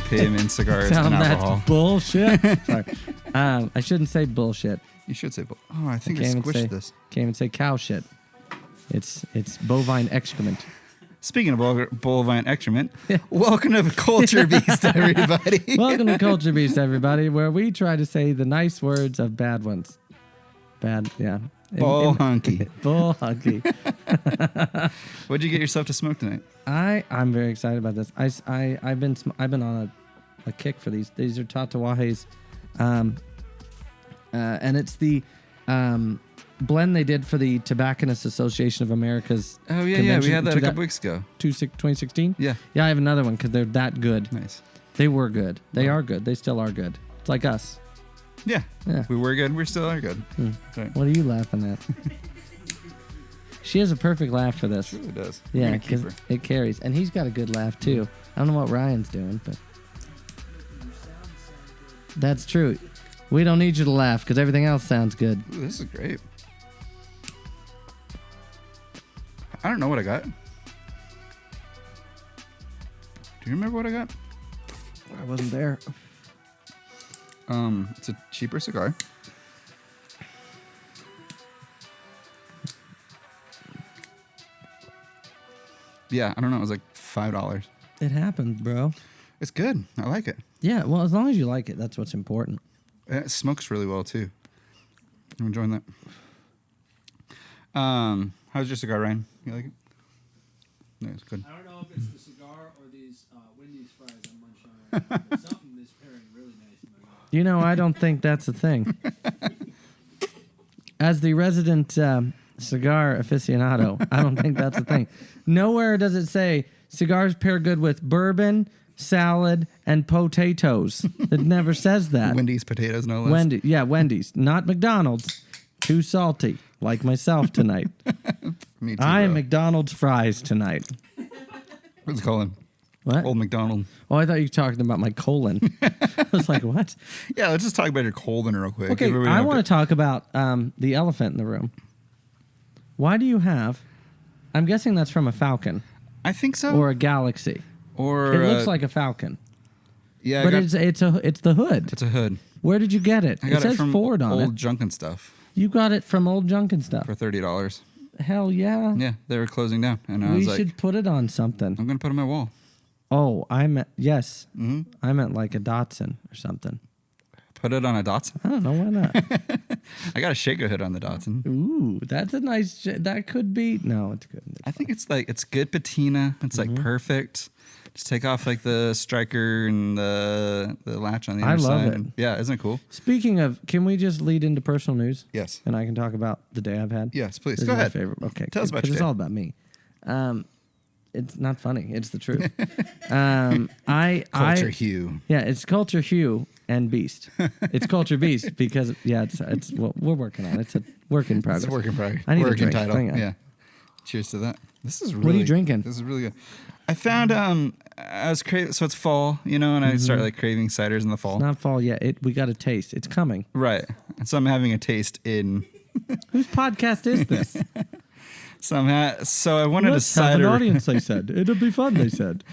pay him in cigars and alcohol. That's bullshit. Sorry. I shouldn't say bullshit. You should say, oh, I think I squished this. Can't even say cow shit. It's bovine excrement. Speaking of bovine excrement, welcome to Culture Beast, everybody. Welcome to Culture Beast, everybody, where we try to say the nice words of bad ones. Bad, yeah. Bull hunky. Bull hunky. What'd you get yourself to smoke tonight? I'm very excited about this. I've been on a kick for these. These are Tatuajes, and it's the blend they did for the Tobacconists Association of America's. Oh yeah, we had that a couple weeks ago. 2016. Yeah, I have another one because they're that good. Nice. They were good. They are good. They still are good. It's like us. Yeah. We were good. We still are good. Right. What are you laughing at? She has a perfect laugh for this. It really does. Yeah, because it carries. And he's got a good laugh, too. I don't know what Ryan's doing, but... That's true. We don't need you to laugh, because everything else sounds good. Ooh, this is great. I don't know what I got. Do you remember what I got? I wasn't there. It's a cheaper cigar. Yeah, I don't know. It was like $5. It happens, bro. It's good. I like it. Yeah, well, as long as you like it, that's what's important. It smokes really well, too. I'm enjoying that. How's your cigar, Ryan? You like it? Yeah, it's good. I don't know if it's the cigar or these Wendy's fries I'm munching on right now, but something is pairing really nice in my mouth. You know, I don't think that's a thing. As the resident cigar aficionado, I don't think that's a thing. Nowhere does it say cigars pair good with bourbon, salad, and potatoes. It never says that. Wendy's potatoes, no less. Wendy's. Not McDonald's. Too salty, like myself tonight. Me too, I am bro. McDonald's fries tonight. What's it called? What? Old McDonald. Oh, I thought you were talking about my colon. I was like, what? Yeah, let's just talk about your colon real quick. Okay, I want to talk about the elephant in the room. Why do you have... I'm guessing that's from a falcon. I think so. Or a galaxy. Or it looks like a falcon. Yeah, but it's the hood. It's a hood. Where did you get it? I got it says from Ford on it. Old Junk and Stuff. You got it from Old Junk and Stuff for $30. Hell yeah. Yeah, they were closing down, and I was like, we should put it on something. I'm gonna put it on my wall. Oh, I meant yes. Mm-hmm. I meant like a Datsun or something. Put it on a Datsun? I don't know, why not? I got a Shaker hood on the Datsun. Ooh, that's a nice... That could be... No, it's good. I think it's good patina. It's like perfect. Just take off like the striker and the latch on the other side. I love it. Yeah, isn't it cool? Speaking of, can we just lead into personal news? Yes. And I can talk about the day I've had? Yes, please. This Go is ahead. My favorite. Okay. Tell us about your It's day. all about me. It's not funny. It's the truth. Culture Hue. Yeah, it's Culture Hue and Beast. It's Culture Beast because it's what we're working on. It's a work in progress. It's a work in progress. I need work a drink. title. Hang on. Yeah. Cheers to that. This is really. What are you drinking? This is really good. I found I was craving, so it's fall, and I start like craving ciders in the fall. It's not fall yet. We got a taste. It's coming. Right. And so I'm having a taste in. Whose podcast is this? So I wanted a cider. Have an audience, they said. It'll be fun, they said.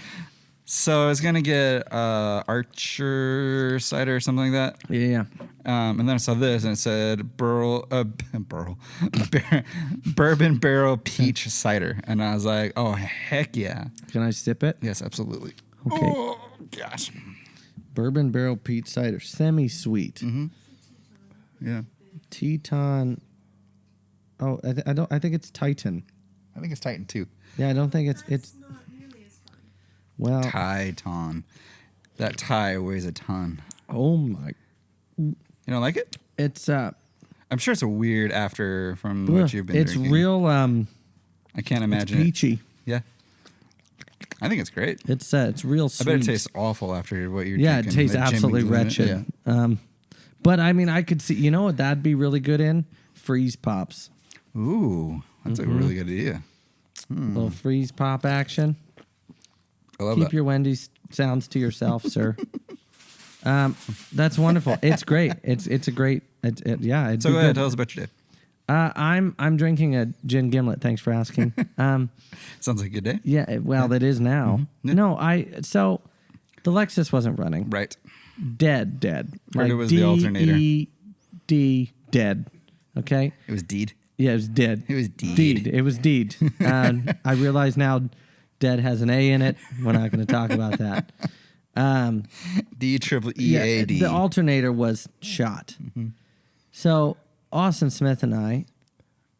So I was going to get Archer cider or something like that. Yeah. And then I saw this and it said Bourbon Barrel Peach Cider. And I was like, oh, heck yeah. Can I sip it? Yes, absolutely. Okay. Oh, gosh. Bourbon Barrel Peach Cider. Semi-sweet. Mm-hmm. Yeah. Teton... Oh, I think it's Titan. I think it's Titan too. Yeah, I don't think it's not nearly as fun. well. Titan. That tie weighs a ton. Oh my! You don't like it? It's I'm sure it's a weird after from what you've been it's drinking. real I can't imagine it's peachy. it. Yeah. I think it's great. It's real sweet. I bet it tastes awful after what you're drinking. Yeah, it tastes the Jim absolutely Beam in it. wretched. Yeah. But I mean, I could see. You know what? That'd be really good in freeze pops. Ooh, that's a really good idea. Little freeze pop action. I love Keep that. your Wendy's sounds to yourself, sir. That's wonderful. It's great. It's a great. Yeah. So go ahead, tell us about your day. I'm drinking a gin gimlet. Thanks for asking. Sounds like a good day. Yeah. Well, that is now. Mm-hmm. Yeah. No, so The Lexus wasn't running. Right. Dead. Heard it was the alternator. D, dead. Okay? It was deed. Yeah, it was dead. It was deed. Deed. It was deed. And I realize now dead has an A in it. We're not going to talk about that. D-triple-E-A-D. The alternator was shot. Mm-hmm. So Austin Smith and I,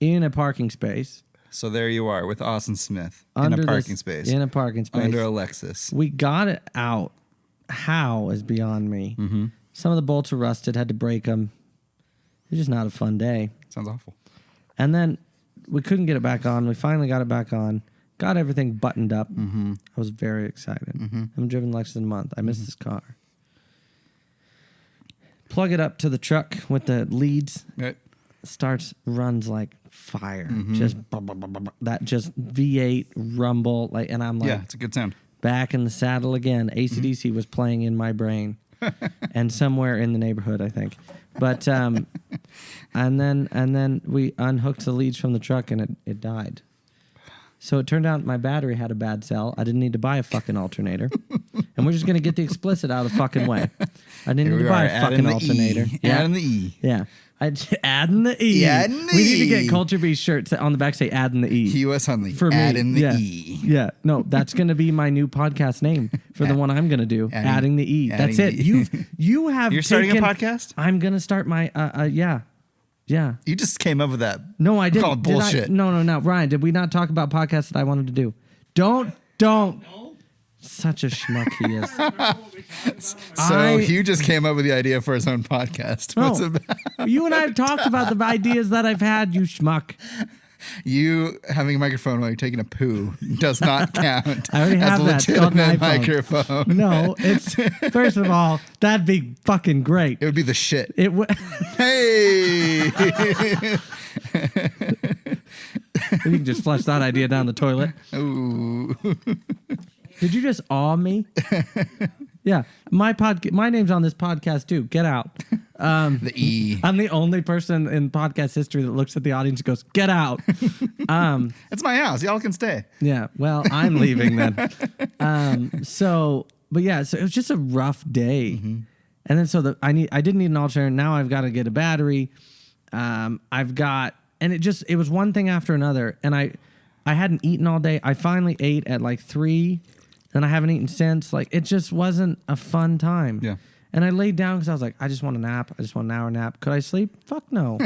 in a parking space. So there you are with Austin Smith in a parking space. In a parking space. Under a Lexus. We got it out. How is beyond me. Mm-hmm. Some of the bolts were rusted, had to break them. It was just not a fun day. Sounds awful. And then we couldn't get it back on. We finally got it back on. Got everything buttoned up. Mm-hmm. I was very excited. Mm-hmm. I haven't driven Lexus in a month. I miss this car. Plug it up to the truck with the leads. Right. Runs like fire. Just that just V8 rumble. And I'm like, yeah, it's a good sound. Back in the saddle again. AC/DC was playing in my brain. And somewhere in the neighborhood, I think. But and then we unhooked the leads from the truck and it died. So it turned out my battery had a bad cell. I didn't need to buy a fucking alternator. And we're just gonna get the explicit out of the fucking way. I didn't need to buy a fucking alternator. Adding the E. Yeah. Adding the E. We need to get Culture Bee shirts on the back say adding the E. US Hunley. For me. Adding the E. Yeah. No, that's going to be my new podcast name for the one I'm going to do. Adding the E. That's it. You have You're starting a podcast? I'm going to start my yeah. Yeah. You just came up with that. No, I didn't. Call it bullshit. No. Ryan, did we not talk about podcasts that I wanted to do? Don't. No? Such a schmuck he is. So Hugh just came up with the idea for his own podcast. No. What's about? You and I have talked about the ideas that I've had, you schmuck. You having a microphone while you're taking a poo does not count. I already have that. It's called an iPhone. Microphone. No, it's first of all, that'd be fucking great. It would be the shit. It would. Hey. You can just flush that idea down the toilet. Ooh. Did you just awe me? Yeah, my name's on this podcast too. Get out. The E. I'm the only person in podcast history that looks at the audience and goes, "Get out." It's my house. Y'all can stay. Yeah. Well, I'm leaving then. So it was just a rough day, and then I didn't need an alternator. Now I've got to get a battery. And it was one thing after another, and I hadn't eaten all day. I finally ate at like 3. And I haven't eaten since. Like, it just wasn't a fun time. Yeah. And I laid down because I was like, I just want a nap. I just want an hour nap. Could I sleep? Fuck no.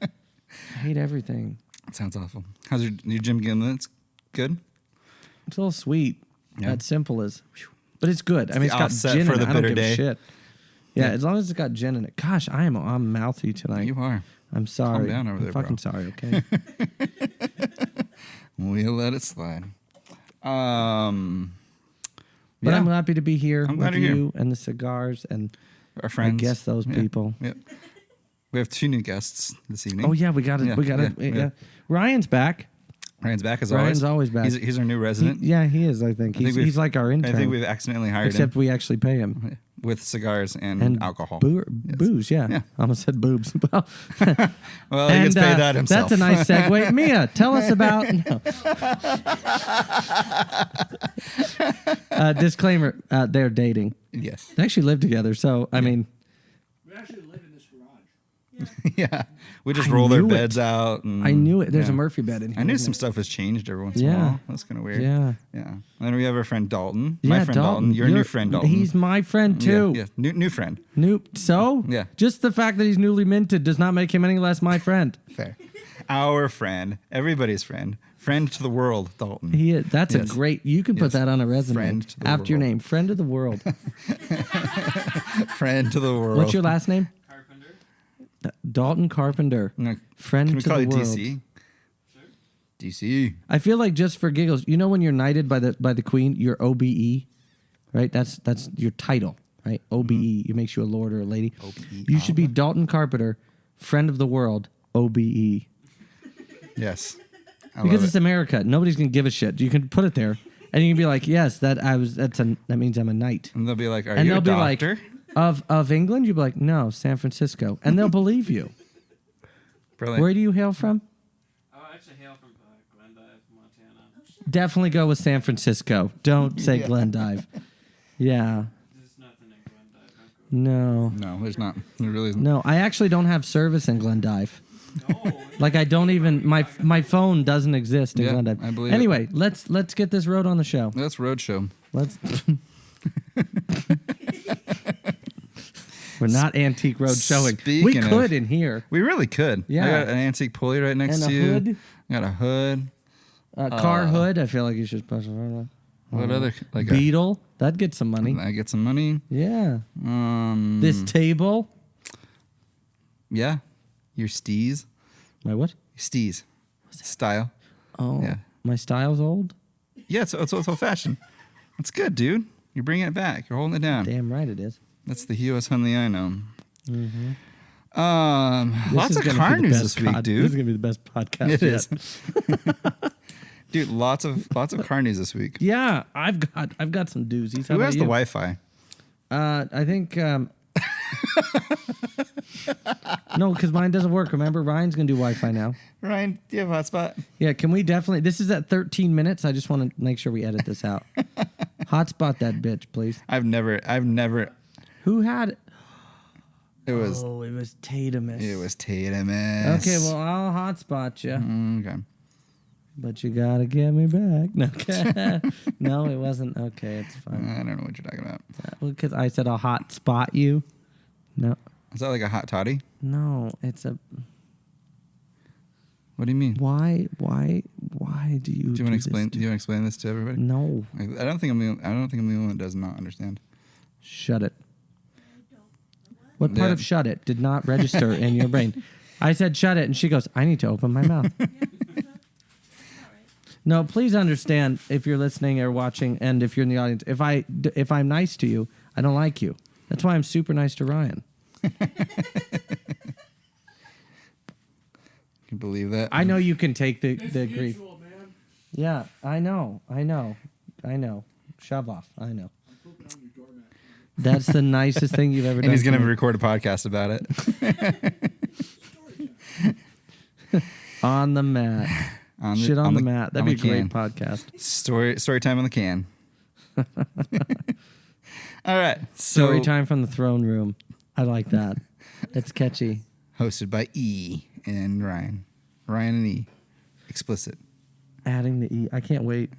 I hate everything. That sounds awful. How's your gym gimlets? Good? It's a little sweet. Yeah. That simple is. But it's good. I mean, it's got offset gin for in it. the I don't bitter give a day. shit. Yeah, as long as it's got gin in it. Gosh, I'm mouthy tonight. You are. I'm sorry. Calm down over I'm there, fucking bro. sorry, okay? We'll let it slide. But I'm happy to be here I'm with glad you're you and the cigars and Our friends. I guess those people. Yep. We have 2 new guests this evening. Oh yeah, we got it. Yeah. Ryan's back. Ryan's back as Ryan's always. always back. He's our new resident. He is. I think he's like our intern. I think we've accidentally hired except him we actually pay him with cigars and alcohol. Booze. Yeah. I almost said boobs. Well, well, he gets paid that himself. That's a nice segue. Mia, tell us about. No. Disclaimer: they're dating. Yes. They actually live together. So I mean, We actually live in this garage. Yeah. We just roll their knew it. beds out. And, I knew it. There's a Murphy bed in here. I knew isn't some it? stuff has changed every once in a Yeah. while. That's kind of weird. Yeah. Yeah. And then we have our friend Dalton. Yeah, My friend Dalton. Your new friend Dalton. He's my friend too. Yeah. New friend. So? Yeah. Just the fact that he's newly minted does not make him any less my friend. Fair. Our friend. Everybody's friend. Friend to the world, Dalton. He is. That's Yes. a great. You can put Yes. that on a resume Friend to the after your world. name, friend of the world. Friend to the world. What's your last name? Carpenter. Dalton Carpenter. No, Friend Can we to call the you world. DC? DC. I feel like just for giggles, you know when you're knighted by the queen, you're OBE, right? That's your title, right? OBE. It makes you a lord or a lady. OBE. You should be Dalton Carpenter, friend of the world, OBE. Yes. I Because love it's America. Nobody's gonna give a shit. You can put it there, and you can be like, "Yes, that means I'm a knight." And they'll be like, "Are And you they'll a be doctor?" like, "Of England?" You'd be like, "No, San Francisco," and they'll believe you. Brilliant. Where do you hail from? Oh, I actually hail from Glendive, Montana. Definitely go with San Francisco. Don't say Glendive. Yeah. There's nothing in Glendive. No. No, there's not. There really isn't. No, I actually don't have service in Glendive. No. Like I don't even my phone doesn't exist in Yeah, Glendive. I believe it. Anyway, let's get this road on the show. That's Roadshow. Let's. We're not antique road showing. We Speaking could of- in here. We really could. Yeah. I got an antique pulley right next And to a you. hood. I got a hood. Car hood. I feel like you should push it. What other like Beetle. That'd get some money. I get some money. Yeah. This table. Yeah. Your steez. My what? Steez. Style. Oh. Yeah. My style's old. Yeah, it's old fashioned. It's good, dude. You're bringing it back. You're holding it down. Damn right it is. That's the Hughes Hunley I know. Mm-hmm. Lots This of is gonna car be the news best this week, This dude. is gonna be the best podcast. It yet. is. Dude, lots of car news this week. Yeah, I've got some doozies. How Who about has you? the Wi-Fi? I think no, because mine doesn't work. Remember, Ryan's gonna do Wi-Fi now. Ryan, do you have a hotspot? Yeah, can we definitely? This is at 13 minutes. I just want to make sure we edit this out. Hotspot that bitch, please. I've never. Who had it? It was Oh, it was Tatumus. Tatumus. Okay, well, I'll hotspot you, Okay. but you gotta get me back. No, okay. No, it wasn't. Okay, it's fine. I don't know what you're talking about. Because I said I'll hotspot you. No, Is that like a hot toddy? no, it's a. What do you mean? Why do you? Do you want to explain? Do you want to explain this to everybody? No, I don't think I'm the only one that does not understand. shut it. What part Yeah. of shut it did not register in your brain? I said shut it, and she goes, I need to open my mouth. No, please understand if you're listening or watching, and if you're in the audience, if I'm nice to you, I don't like you. That's why I'm super nice to Ryan. Can you believe that? I know you can take the It's grief. mutual, man. Yeah, I know. Shove off. I know. I'm pooping on your doormat. That's the nicest thing you've ever done. and he's for gonna me. record a podcast about it. On the mat. on Shit on the mat. That'd on be a the great can. podcast. Story time on the can. All right. Story time from the throne room. I like that. It's catchy. Hosted by E and Ryan. Ryan and E. Explicit. Adding the E. I can't wait.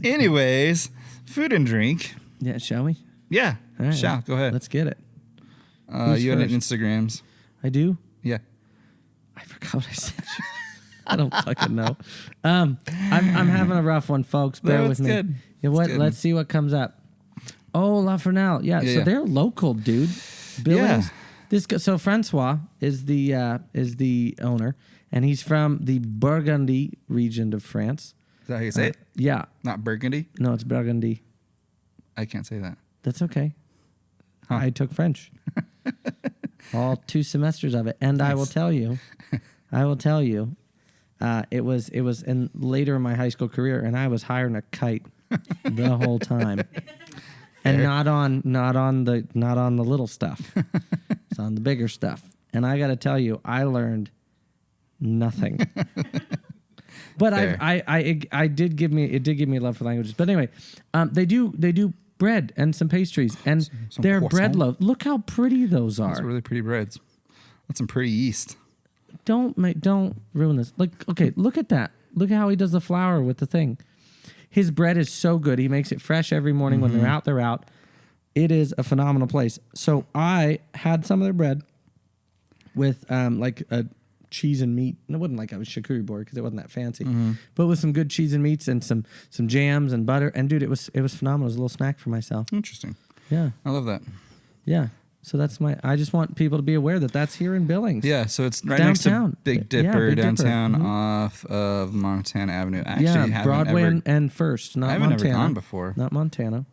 Anyways, food and drink. Yeah, shall we? Yeah. All right, Shall go ahead. Let's get it. Who's You had it first? Instagrams. I do? Yeah. I forgot what I said. I don't fucking know. I'm having a rough one, folks. Bear No, with it's me. good. Yeah, It's what? good. Let's see what comes up. Oh, La Fernale. Yeah, so Yeah. they're local, dude. Billings. Yeah. So Francois is the owner, and he's from the Burgundy region of France. Is that how you say it? Yeah. Not Burgundy? No, it's Burgundy. I can't say that. That's okay. Huh. I took French. All 2 semesters of it. And I will tell you, it was in later in my high school career, and I was hiring a kite the whole time. And not on the little stuff. It's on the bigger stuff. And I got to tell you, I learned nothing. But Fair. it did give me a love for languages. But anyway, they do bread and some pastries, and Some their bread croissant. loaf. Look how pretty those Those are. are really pretty breads. That's some pretty yeast. Don't ruin this. Okay, look at that. Look at how he does the flour with the thing. His bread is so good. He makes it fresh every morning. When they're out, they're out. It is a phenomenal place. So I had some of their bread with like a cheese and meat. And it wasn't like I was charcuterie board because it wasn't that fancy, but with some good cheese and meats and some jams and butter. And dude, it was phenomenal. It was a little snack for myself. Interesting. Yeah, I love that. yeah. So that's I just want people to be aware that that's here in Billings. Yeah, so it's right Downtown. next to Big Yeah, Dipper, Big Dipper. downtown Mhm. off of Montana Avenue. Actually, Yeah, haven't Broadway ever, and First, not I haven't Montana. ever gone before. Not Montana.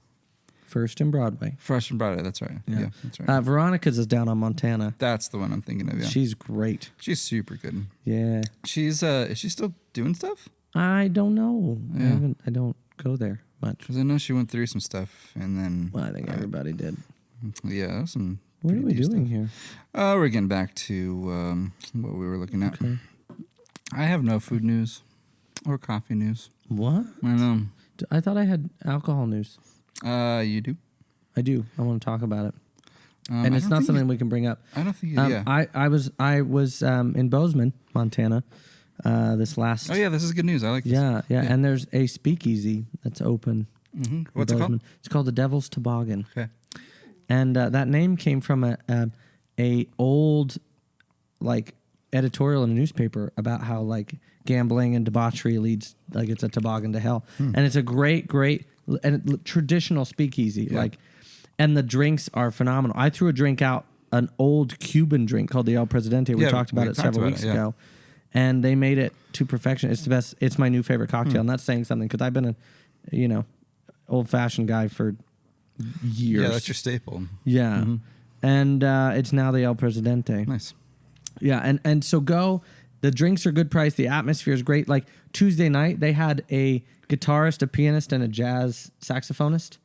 First and Broadway. Fresh and Broadway, that's right. Yeah, that's right. Veronica's is down on Montana. That's the one I'm thinking of. Yeah, She's great. she's super good. Yeah. She's is she still doing stuff? I don't know. Yeah. I don't go there much. Because I know she went through some stuff, and then Well, I think everybody did. yeah, that was some. What are we pretty deep doing stuff. here? We're getting back to what we were looking at. Okay. I have no food news or coffee news. What? I know. I thought I had alcohol news. You do? I do. I want to talk about it. I And it's don't not think something we can bring up. I don't think. Yeah. I was in Bozeman, Montana, this last. Oh yeah, this is good news. I like this. Yeah. And there's a speakeasy that's open. Mm-hmm. in What's it called? Bozeman. It's called the Devil's Toboggan. Okay. And that name came from a old like editorial in a newspaper about how like gambling and debauchery leads like it's a toboggan to hell. And it's a great traditional speakeasy. Yeah. Like, and the drinks are phenomenal. I threw a drink out, an old Cuban drink called the El Presidente. We talked about it several weeks ago. And they made it to perfection. It's the best. It's my new favorite cocktail. I'm not saying something because I've been a, old-fashioned guy for years. Yeah, that's your staple. Yeah. Mm-hmm. And it's now the El Presidente. Nice. Yeah, and so go. The drinks are good price. The atmosphere is great. Like Tuesday night, they had a guitarist, a pianist, and a jazz saxophonist.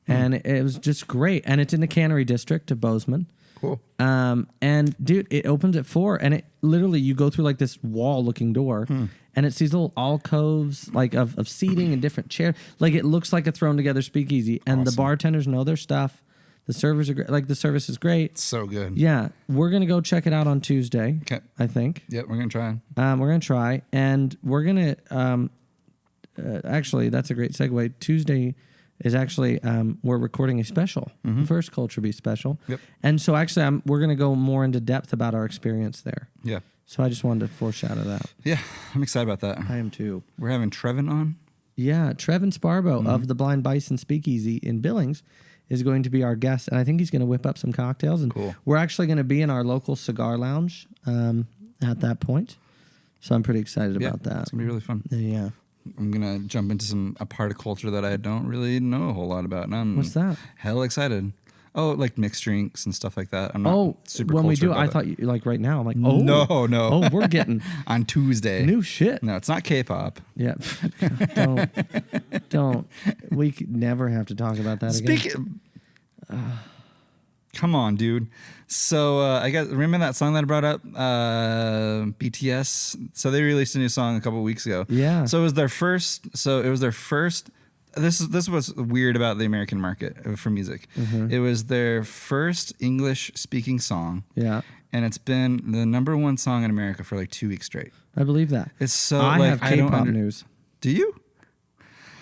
And it was just great. And it's in the Cannery District of Bozeman. Cool. And dude, it opens at 4, and it literally you go through like this wall-looking door, and it's these little alcoves like of seating and different chairs. Like it looks like a thrown-together speakeasy, and the bartenders know their stuff. The servers are great. Like the service is great. So good. Yeah, we're gonna go check it out on Tuesday. Okay. I think. Yep, we're gonna try. We're gonna try, and we're gonna actually that's a great segue. Tuesday is actually we're recording a special, the first Culture Beat special. Yep. And so actually we're going to go more into depth about our experience there. Yeah. So I just wanted to foreshadow that. Yeah, I'm excited about that. I am too. We're having Trevin on. Yeah, Trevin Sparbo of the Blind Bison Speakeasy in Billings is going to be our guest, and I think he's going to whip up some cocktails. And Cool. We're actually going to be in our local cigar lounge at that point. So I'm pretty excited about that. It's gonna be really fun. Yeah. I'm gonna jump into a part of culture that I don't really know a whole lot about. And I'm What's that? hell excited. Oh, like mixed drinks and stuff like that. I'm not super when we cultured do, about I it. thought you like right now. I'm like, No. Oh, we're getting on Tuesday. new shit. No, it's not K-pop. Yeah, don't. We could never have to talk about that again. Come on, dude. So remember that song that I brought up, BTS. So they released a new song a couple of weeks ago. Yeah. So it was their first. This was weird about the American market for music. It was their first English speaking song. Yeah, And it's been the number one song in America for like 2 weeks straight. I believe that. It's so I like have I don't K-pop news. Do you?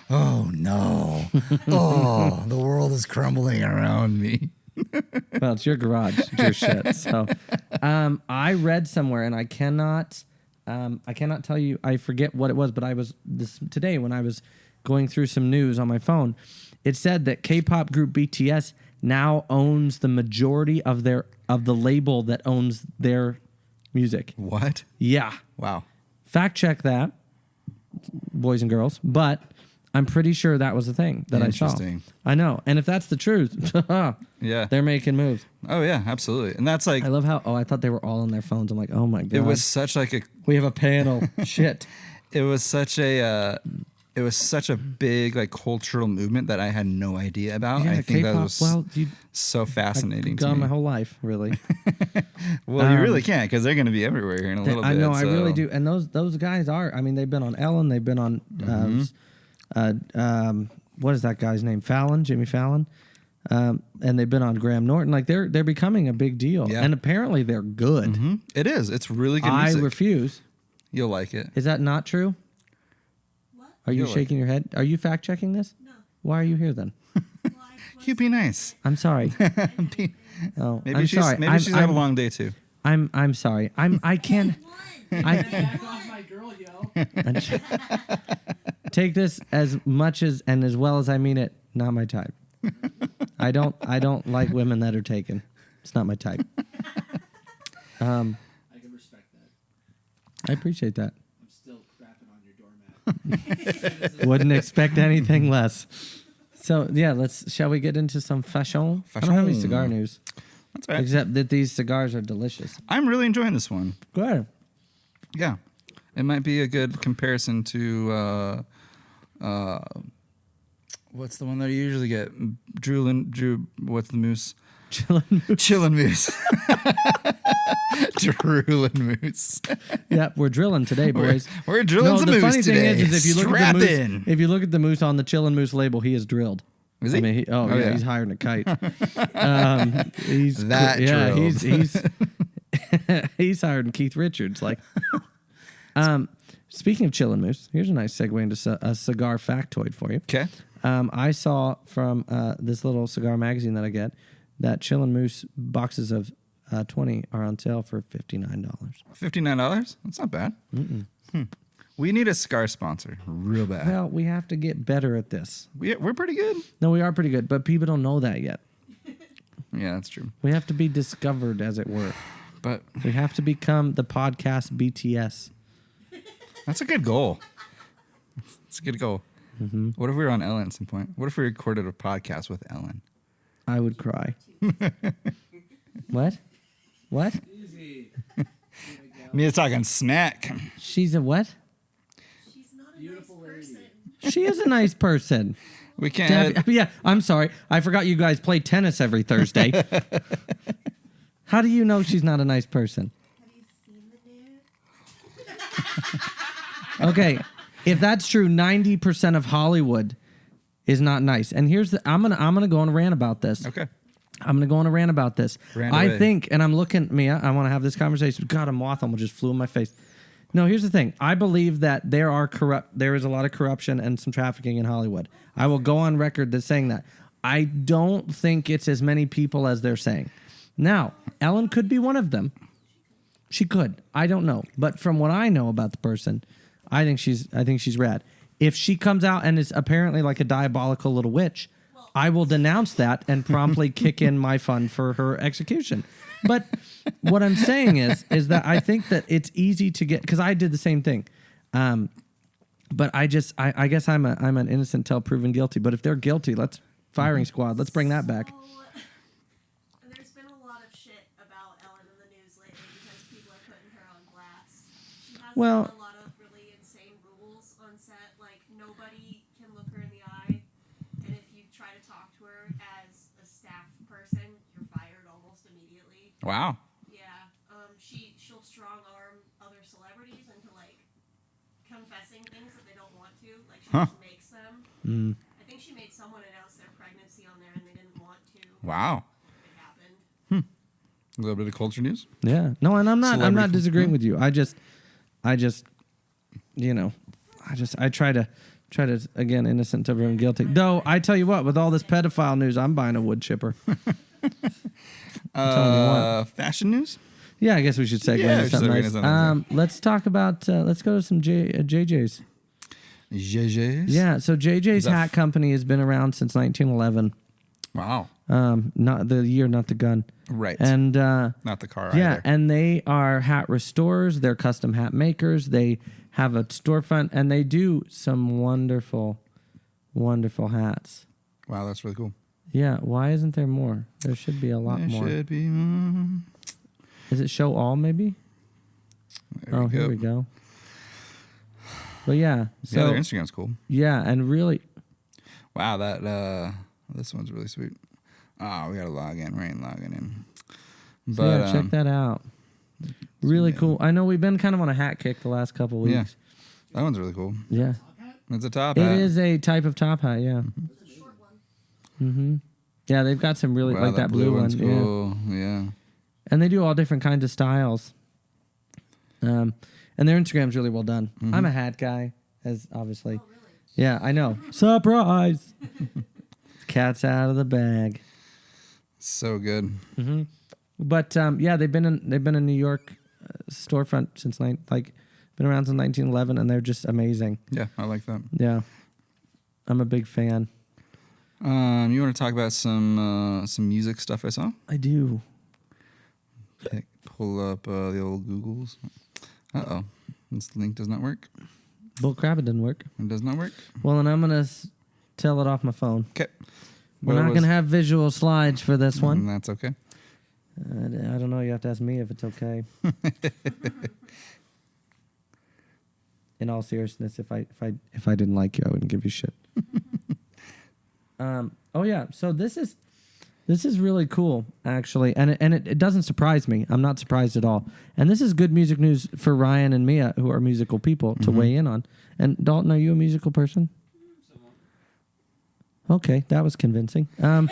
Oh no! Oh, the world is crumbling around me. Well, it's your garage, it's your shit. So, I read somewhere, and I cannot tell you. I forget what it was, but I was today when I was going through some news on my phone. It said that K-pop group BTS now owns the majority of the label that owns their music. What? Yeah. Wow. Fact check that, boys and girls. But I'm pretty sure that was the thing that I saw. Interesting. I know. And if that's the truth, Yeah. they're making moves. Oh yeah, absolutely. And that's like I love how, I thought they were all on their phones. I'm like, oh my God. it was such like a We have a panel. Shit. it was such a big like cultural movement that I had no idea about. Yeah, I think that K-pop, was so fascinating to Gone me. my whole life, really. Well, you really can't because they're going to be everywhere here in a little bit. I know, I so- really do. And those guys are, I mean, they've been on Ellen, they've been on, what is that guy's name? Jimmy Fallon. And they've been on Graham Norton. Like they're becoming a big deal. Yeah. And apparently they're good. Mm-hmm. It is. It's really good I music. refuse. You'll like it. Is that not true? What? Are you You'll like shaking your head? Are you fact checking this? No. Why are you here then? Well, You be nice. I'm sorry. Be- Oh, maybe I'm she's sorry. maybe she's had a long day too. I'm sorry. I can't. I Back off my girl, yo. take this as much as and as well as I mean it. Not my type. I don't like women that are taken. It's not my type. I can respect that. I appreciate that. I'm still crapping on your doormat. Wouldn't expect anything less. So yeah, shall we get into some fashion? I don't have any cigar news, That's all right. except that these cigars are delicious. I'm really enjoying this one. Good. Yeah, it might be a good comparison to what's the one that I usually get? Drew. What's the moose? Chillin' moose. Drooling moose. Yeah, we're drilling today, boys. We're drilling some the moose funny today. thing is if you look Strap at the moose, in. if you look at the moose on the Chillin' Moose label, he is drilled. Is he? I mean, yeah. he's higher than a kite. He's That yeah, drove. he's he's higher than Keith Richards. Like, speaking of Chillin' Moose, here's a nice segue into a cigar factoid for you. Okay. I saw from this little cigar magazine that I get that Chillin' Moose boxes of 20 are on sale for $59. $59? That's not bad. We need a cigar sponsor real bad. Well, we have to get better at this. We're pretty good. No, we are pretty good, but people don't know that yet. Yeah, that's true. We have to be discovered, as it were. But We have to become the podcast BTS. that's a good goal. It's a good goal. What if we were on Ellen at some point? What if we recorded a podcast with Ellen? I would cry. What? What? Easy. Me talking smack. She's a what? She's not a Beautiful nice lady. person. She is a nice person. We can't. Yeah, I'm sorry. I forgot you guys play tennis every Thursday. How do you know she's not a nice person? Have you seen the news? Okay, if that's true, 90% of Hollywood is not nice. And here's the I'm gonna go on a rant about this. Okay. I'm gonna go on a rant about this. Rant I away. think, and I'm looking, Mia, I want to have this conversation. God, a moth almost just flew in my face. No, here's the thing. I believe that there is a lot of corruption and some trafficking in Hollywood. I will go on record that's saying that. I don't think it's as many people as they're saying. Now, Ellen could be one of them. She could. I don't know. But from what I know about the person, I think she's rad. If she comes out and is apparently like a diabolical little witch, I will denounce that and promptly kick in my fund for her execution. But what I'm saying is that I think that it's easy to get, because I did the same thing. But I guess I'm an innocent till proven guilty. But if they're guilty, let's firing squad. Let's bring that back. So, there's been a lot of shit about Ellen in the news lately because people are putting her on blast. She has Well- a lot of really insane rules on set. Like, nobody can look her in the eye. And if you try to talk to her as a staff person, you're fired almost immediately. Wow. Yeah. She'll strong arm other celebrities into, like, confessing things that they don't want to. Like, she just makes them. I think she made someone announce their pregnancy on there and they didn't want to. Wow. It happened. A little bit of culture news. Yeah. No, and I'm not Celebrity- disagreeing with you. I just I try to again, innocent till proven guilty. Though I tell you what, with all this pedophile news, I'm buying a wood chipper. telling you Fashion news. Yeah, I guess we should segue Yeah, into we should something segue nice. into something Let's talk about let's go to some JJ's. JJ's. Yeah, so JJ's that Hat Company has been around since 1911. Wow. Not the year, not the gun. Right. And Not the car yeah, either. and they are hat restorers. They're custom hat makers. They have a storefront, and they do some wonderful, wonderful hats. Wow, that's really cool. Yeah, why isn't there more? There should be a lot There more. should be. Is it show all, maybe? There Here we go. But yeah, Yeah, so their Instagram's cool. yeah, and really, Wow, that this one's really sweet. Oh, we gotta log in. We ain't logging in. But so yeah, check that out. Really cool. I know we've been kind of on a hat kick the last couple Yeah. weeks. That one's really cool. Yeah, It's a top it hat. is a type of top hat. Yeah. It's a short one. Yeah, they've got some really Wow, like that blue one. one's Yeah. cool. Yeah. And they do all different kinds of styles. And their Instagram's really well done. I'm a hat guy, as obviously. Oh, really? Yeah, I know. Surprise! Cat's out of the bag. So good. But yeah, they've been in New York storefront since been around since 1911, and they're just amazing. Yeah, I like that. Yeah, I'm a big fan. You want to talk about some music stuff I saw? I do. Pull up the old Googles. Uh-oh. This link does not work. Bull crap, it didn't work. It does not work. Well, and I'm gonna tell it off my phone. Okay. We're not gonna have visual slides for this one. That's okay. I don't know. You have to ask me if it's okay. In all seriousness, if I didn't like you, I wouldn't give you shit. Oh yeah. So this is really cool, actually, and it doesn't surprise me. I'm not surprised at all. And this is good music news for Ryan and Mia, who are musical people, to weigh in on. And Dalton, are you a musical person? Okay, that was convincing. Since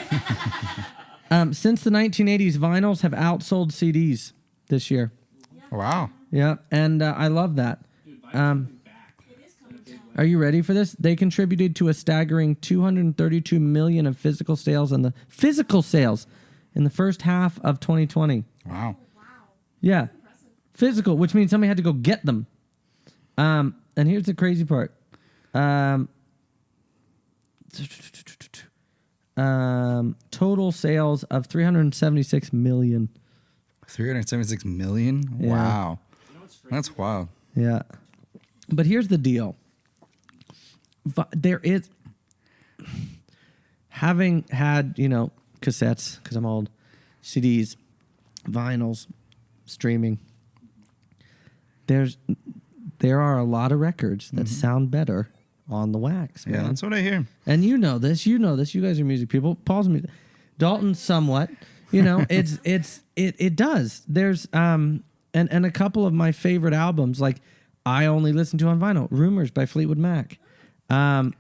the 1980s, vinyls have outsold CDs this year. Wow. Yeah, and I love that. Dude, Vine's coming back. It is coming down. Are you ready for this? They contributed to a staggering 232 million of physical sales in the first half of 2020. Wow. Wow. Yeah, physical, which means somebody had to go get them. And here's the crazy part. Total sales of 376 million. 376 million? Yeah. Wow. You know what's crazy? That's wild. Yeah. But here's the deal. There is, having had, cassettes, because I'm old, CDs, vinyls, streaming, there are a lot of records that sound better on the wax, man. Yeah, that's what I hear. And you know this. You guys are music people. Paul's music. Dalton somewhat. It does. There's and a couple of my favorite albums, like I only listen to on vinyl. Rumors by Fleetwood Mac. Two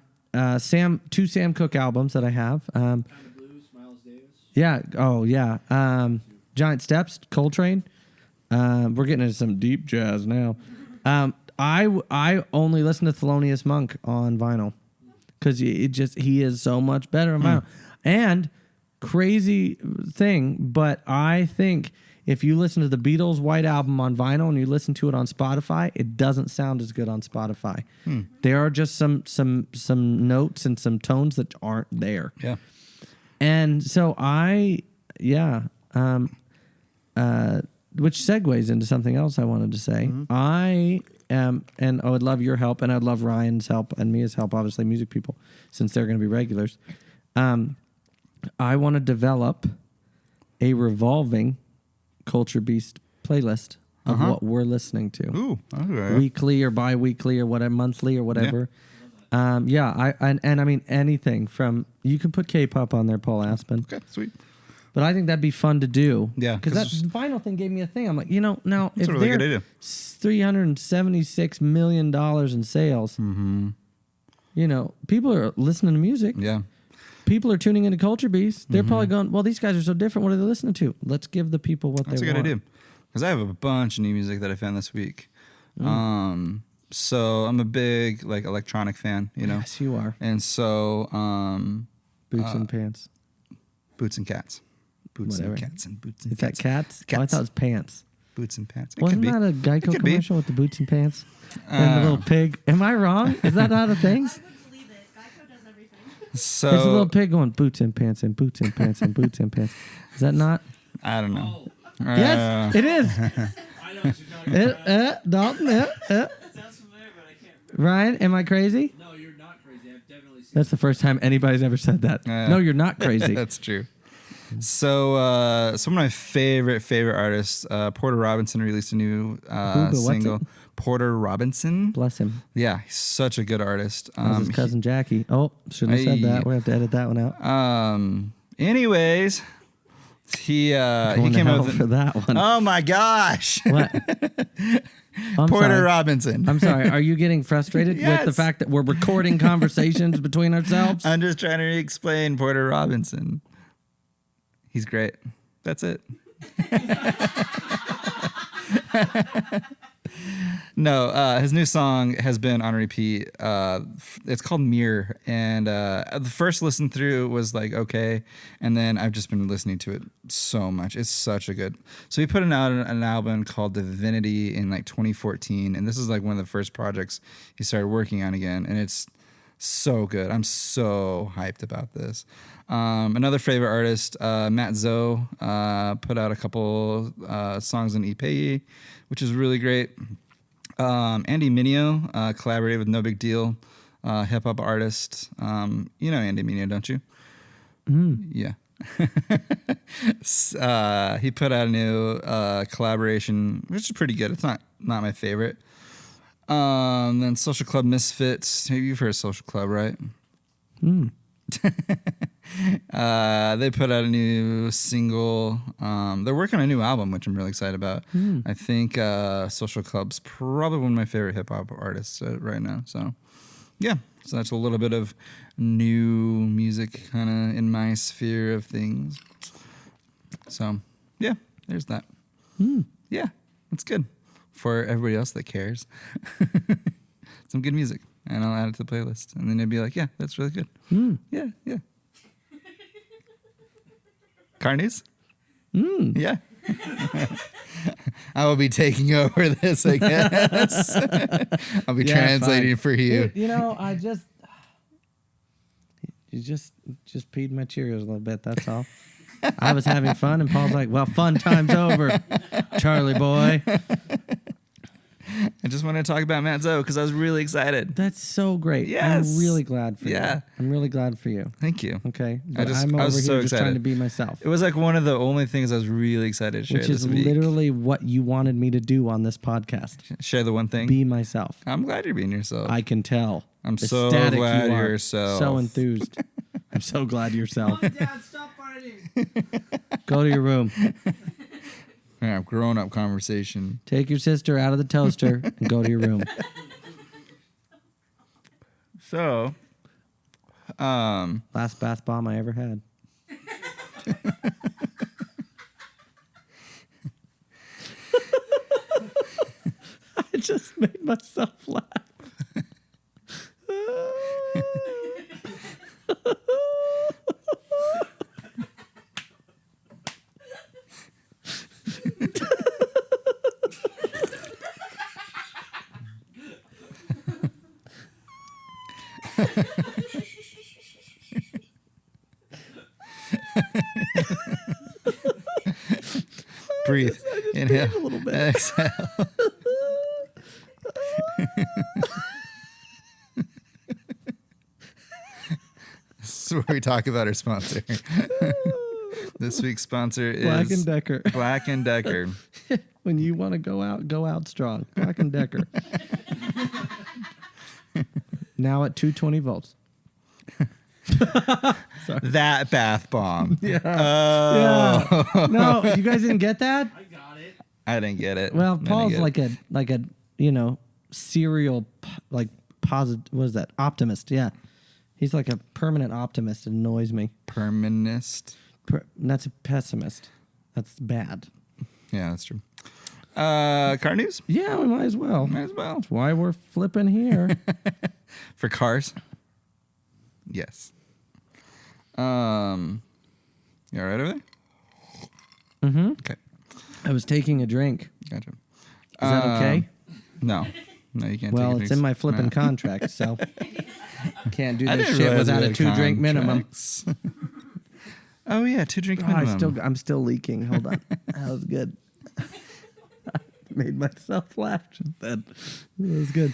Sam Cooke albums that I have. Kind of Blues, Miles Davis. Yeah. Oh yeah. Giant Steps, Coltrane. We're getting into some deep jazz now. I only listen to Thelonious Monk on vinyl because he is so much better on vinyl. And crazy thing, but I think if you listen to the Beatles' White Album on vinyl and you listen to it on Spotify, it doesn't sound as good on Spotify. There are just some notes and some tones that aren't there. Yeah. And so which segues into something else I wanted to say. I would love your help, and I'd love Ryan's help and Mia's help, obviously music people, since they're going to be regulars. I want to develop a revolving Culture Beast playlist of what we're listening to. Ooh, okay. Weekly or bi-weekly or whatever, monthly or whatever. I mean anything from, you can put K-pop on there, Paul Aspen. Okay, sweet. But I think that'd be fun to do. Yeah, Because that vinyl thing gave me a thing. I'm like, now, That's if a really good they're idea. $376 million in sales, people are listening to music. Yeah. People are tuning into Culture Beast. They're probably going, well, these guys are so different. What are they listening to? Let's give the people what That's they a good want. idea. Because I have a bunch of new music that I found this week. So I'm a big electronic fan, Yes, you are. And so Boots and pants. boots and cats. Boots Whatever. and cats and boots and Is that cats. cats? Oh, I Cats. thought it was pants. Boots and pants. It Wasn't could be. that a It Geico could be. commercial with the boots and pants? And the little pig. Am I wrong? Is that not a thing? I wouldn't believe it. Geico does everything. So There's a little pig going boots and pants and boots and pants and boots and pants. Is that not? I don't know. Yes, it is. I know what you're talking about. Dalton. It sounds familiar, but I can't remember. Ryan, am I crazy? No, you're not crazy. I've definitely seen That's the first time anybody's ever said that. No, you're not crazy. That's true. So some of my favorite artists, Porter Robinson released a new what's single. it? Porter Robinson. Bless him. Yeah, he's such a good artist. That was his cousin Jackie. Oh, shouldn't have said that. We have to edit that one out. Anyways, he Going came to out hell with for that one. Oh my gosh. What? I'm Porter sorry. Robinson. I'm sorry. Are you getting frustrated with the Yes. fact that we're recording conversations between ourselves? I'm just trying to explain Porter Robinson. He's great. That's it. No, his new song has been on repeat. It's called Mirror, and the first listen through was okay, and then I've just been listening to it so much. It's such a good. So he put out an album called Divinity in 2014, and this is one of the first projects he started working on again, and it's so good. I'm so hyped about this. Another favorite artist, Matt Zoe, put out a couple songs on Ipei, which is really great. Andy Mineo collaborated with No Big Deal, hip hop artist. You know Andy Mineo, don't you? Yeah. He put out a new collaboration, which is pretty good. It's not my favorite. Then Social Club Misfits. Hey, you've heard of Social Club, right? They put out a new single. They're working on a new album, which I'm really excited about. I think Social Club's probably one of my favorite hip hop artists right now. So yeah, so that's a little bit of new music kind of in my sphere of things. So, yeah, there's that. Yeah, that's good for everybody else that cares. Some good music, and I'll add it to the playlist. And then they'd be like, yeah, that's really good. Yeah, yeah. Carnies? Yeah. I will be taking over this, I guess. I'll be translating fine. for you. You know, you just peed my Cheerios a little bit. That's all. I was having fun, and Paul's like, "Well, fun time's over, Charlie boy." I just wanted to talk about Matt Zoe because I was really excited. That's so great. Yes. I'm really glad for Yeah. you. I'm really glad for you. Thank you. Okay, I but I'm over was here so just excited. trying to be myself, It was like one of the only things I was really excited to share which this is week. literally what you wanted me to do on this podcast. Share the one thing. Be myself. I'm glad you're being yourself. I can tell. I'm so Ecstatic glad you are. you're yourself. So enthused. I'm so glad you're yourself. Mom and Dad, stop fighting. Go to your room. Yeah, grown up conversation. Take your sister out of the toaster and go to your room. So, Last bath bomb I ever had. I just made myself laugh. breathe. Inhale. a little bit. Exhale. This is where we talk about our sponsor. This week's sponsor is Black & Decker. Black & Decker. When you want to go out strong. Black & Decker. Now at 220 volts. That bath bomb. Yeah. Oh. Yeah. No, you guys didn't get that? I got it. I didn't get it. Well, I didn't Paul's get it. like a serial positive. What is that? Optimist. Yeah, he's like a permanent optimist. It annoys me. Permanist. That's a pessimist. That's bad. Yeah, that's true. Car news? Yeah, we might as well. Might as well. That's why we're flipping here. For cars? Yes. You all right over there? Mm-hmm. Okay. I was taking a drink. Gotcha. Is that okay? No. No, you can't Well, take it's in my flipping contract, so can't do I this didn't shit realize without we a had 2-drink minimum. contracts. Oh, yeah, 2-drink Oh, minimum. I'm still leaking. Hold on. That was good. Made myself laugh just then. That was good.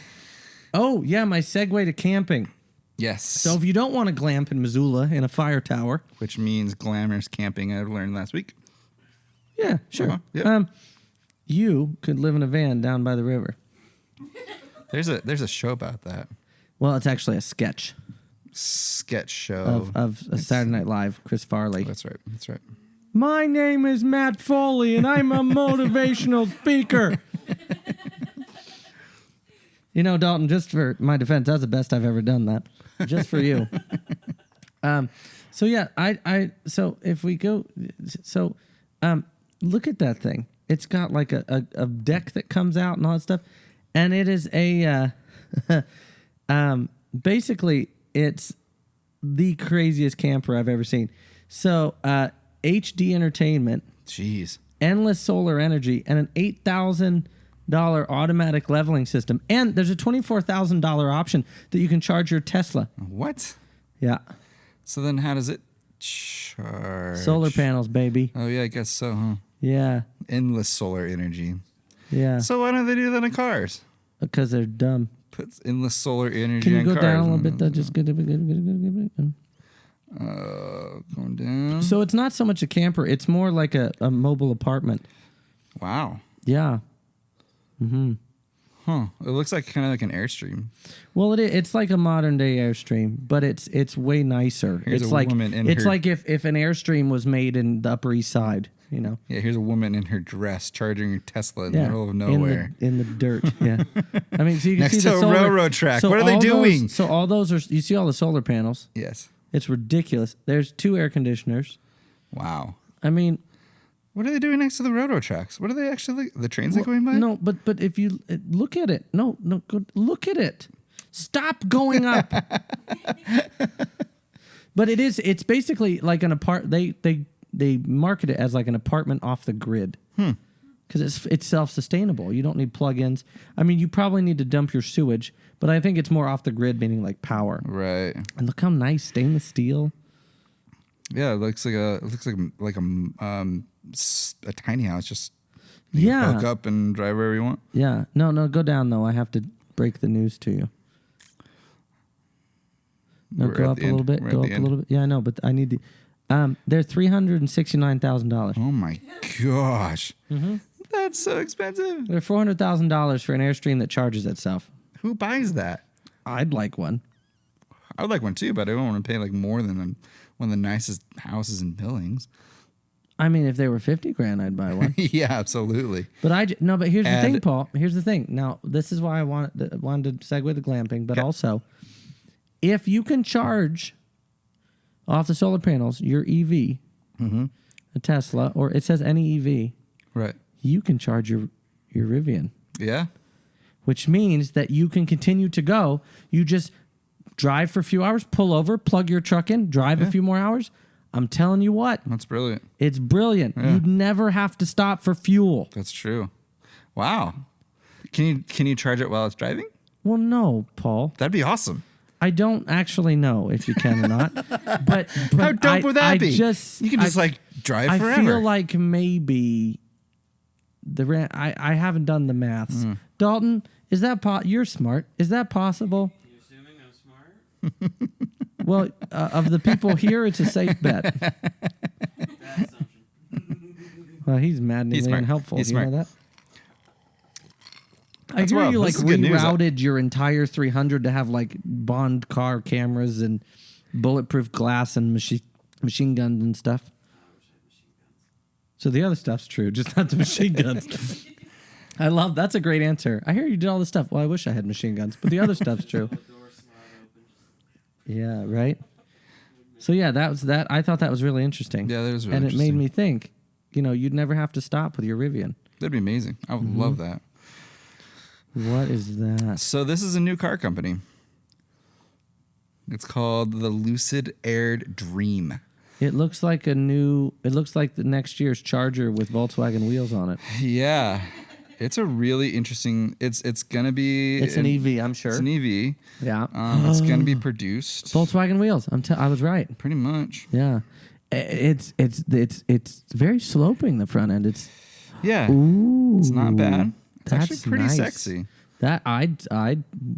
Oh, yeah, my segue to camping. Yes. So if you don't want to glamp in Missoula in a fire tower, Which means glamorous camping, I learned last week. yeah, sure. Uh-huh, yep. You could live in a van down by the river. There's a show about that. Well, it's actually a sketch Sketch show. of a Saturday Night Live, Chris Farley. That's right. That's right. My name is Matt Foley, and I'm a motivational speaker. You know, Dalton, just for my defense, that's the best I've ever done that. Just for you. So yeah, so if we go, look at that thing. It's got like a deck that comes out and all that stuff. And it is basically it's the craziest camper I've ever seen. So, HD entertainment, Jeez. endless solar energy, and an $8,000 automatic leveling system. And there's a $24,000 option that you can charge your Tesla. What? Yeah. So then how does it charge? Solar panels, baby. Oh, yeah, I guess so, huh? Yeah. Endless solar energy. Yeah. So why don't they do that in cars? Because they're dumb. Puts endless solar energy Can you in go cars. down a little bit though? Just good. Going down. So it's not so much a camper. It's more like a mobile apartment. Wow. Yeah. Huh. It looks like kind of like an Airstream. Well, it's like a modern day Airstream, but it's way nicer. Here's it's a like woman in it's her- like if an Airstream was made in the Upper East Side. you know. Yeah, here's a woman in her dress charging a Tesla in the Yeah, middle of nowhere. in the dirt. Yeah, I mean, so you can Next see to the a solar, railroad track. so What are they all doing? Those, so all those are. You see all the solar panels. Yes. It's ridiculous. There's 2 air conditioners. Wow. I mean, What are they doing next to the railroad tracks? What are they actually? The trains that going by? no, but if you look at it, no, go, look at it. Stop going up. But it's basically like an they market it as like an apartment off the grid. Because it's self-sustainable. You don't need plug-ins. I mean, you probably need to dump your sewage, but I think it's more off the grid, meaning like power. Right. And look how nice stainless steel. Yeah, it looks like a tiny house. Just you Yeah. hook up and drive wherever you want. Yeah. No, go down though. I have to break the news to you. No, We're go at up the a little end. bit. We're at Go up the a end. little bit. Yeah, I know, but I need to. They're $369,000. Oh my gosh, Mm-hmm. that's so expensive. They're $400,000 for an Airstream that charges itself. Who buys that? I'd like one. I would like one too, but I don't want to pay like more than one of the nicest houses in Billings. I mean, if they were $50,000, I'd buy one. Yeah, absolutely. But But here's the And- thing, Paul. Here's the thing. Now, this is why I wanted to segue to glamping, but Okay. also, if you can charge off the solar panels your EV, a Tesla, or it says any EV, Right. you can charge your Rivian, Yeah. which means that you can continue to go. You just drive for a few hours, pull over, plug your truck in, drive a few more hours. I'm telling you what, That's brilliant. it's brilliant. Yeah. You'd never have to stop for fuel. That's true. Wow. Can you charge it while it's driving? Well, no, Paul. That'd be awesome. I don't actually know if you can or not. But How dope would that I be? you can just like drive I forever. feel like maybe I haven't done the maths. Dalton, is that you're smart? Is that possible? You assuming I'm smart? Well, of the people here, it's a safe bet. Bad assumption. Well, he's maddeningly He's smart. unhelpful. He's you know smart. that? I That's hear wild. you like This is good news. rerouted your entire 300 to have like Bond car cameras and bulletproof glass and machine guns and stuff. So the other stuff's true, just not the machine guns. That's a great answer. I hear you did all this stuff. Well, I wish I had machine guns, but the other stuff's true. Door slide open. Yeah, right. So yeah, that was that. I thought that was really interesting. Yeah, that was really and it made interesting. me think. You'd never have to stop with your Rivian. That'd be amazing. I would Mm-hmm. love that. What is that? So this is a new car company. It's called the Lucid Air Dream. It looks like It looks like the next year's Charger with Volkswagen wheels on it. Yeah. It's a really interesting. It's gonna be. It's an EV, I'm sure. It's an EV. Yeah. It's gonna be produced. Volkswagen wheels. I was right. Pretty much. Yeah. It's very sloping, the front end. It's Yeah. ooh. It's not bad. It's That's actually pretty nice. sexy. That I'd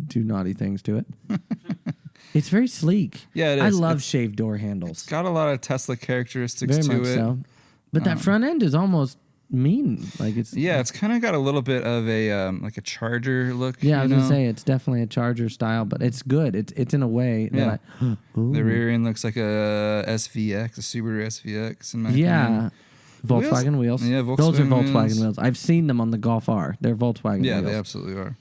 do naughty things to it. It's very sleek. Yeah, it I is. love It's shaved door handles. got a lot of Tesla characteristics Very to much it. so. But that front end is almost mean. Like it's Yeah, it's kind of got a little bit of a like a Charger look. Yeah, I was you gonna know? say it's definitely a Charger style, but it's good. It's in a way that Yeah. ooh. The rear end looks like a SVX, a Subaru SVX. In my Yeah. opinion. Volkswagen wheels. Yeah, Those are Volkswagen Volkswagen wheels. wheels. I've seen them on the Golf R. They're Volkswagen Yeah, wheels. they absolutely are.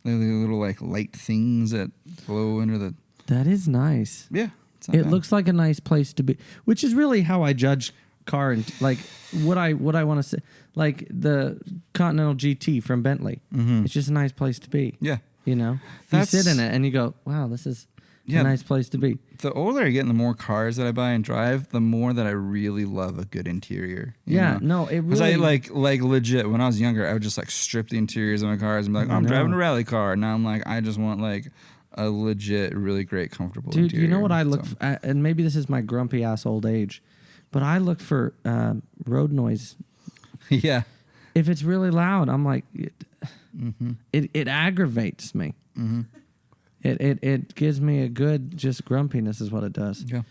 They're the little like light things that flow under the. That is nice. Yeah, it's not It bad. looks like a nice place to be, which is really how I judge car and like what I want to say. Like the Continental GT from Bentley. It's just a nice place to be. Yeah. You know, you That's- sit in it and you go, "Wow, this is Yeah. a nice place to be." The older I get and the more cars that I buy and drive, the more that I really love a good interior. you Yeah, know? no, it Because really I like legit when I was younger, I would just like strip the interiors of my cars and be like, oh, I'm know. driving a rally car. Now I'm like, I just want like a legit, really great, comfortable Dude, interior. you know what I look So- for, and maybe this is my grumpy ass old age, but I look for road noise. Yeah. If it's really loud, I'm like, it aggravates me. It gives me a good just grumpiness is what it does. Yeah.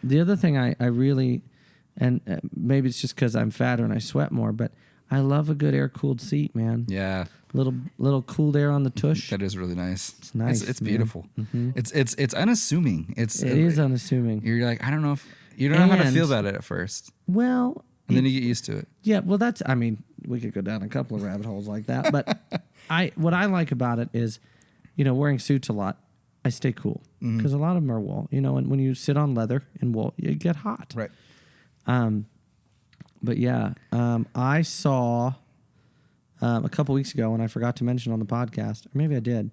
The other thing I really, and maybe it's just because I'm fatter and I sweat more, but I love a good air cooled seat, man. Yeah. Little cooled air on the tush. That is really nice. It's nice, It's man. beautiful. It's unassuming. It is unassuming. You're like, I don't know if you don't know how to feel And- about it at first. Well, and then you get used to it. Yeah, well, that's. I mean, we could go down a couple of rabbit holes like that, but what I like about it is, wearing suits a lot. I stay cool because a lot of them are wool. And when you sit on leather and wool, you get hot. Right. But yeah, I saw a couple weeks ago, and I forgot to mention on the podcast, or maybe I did.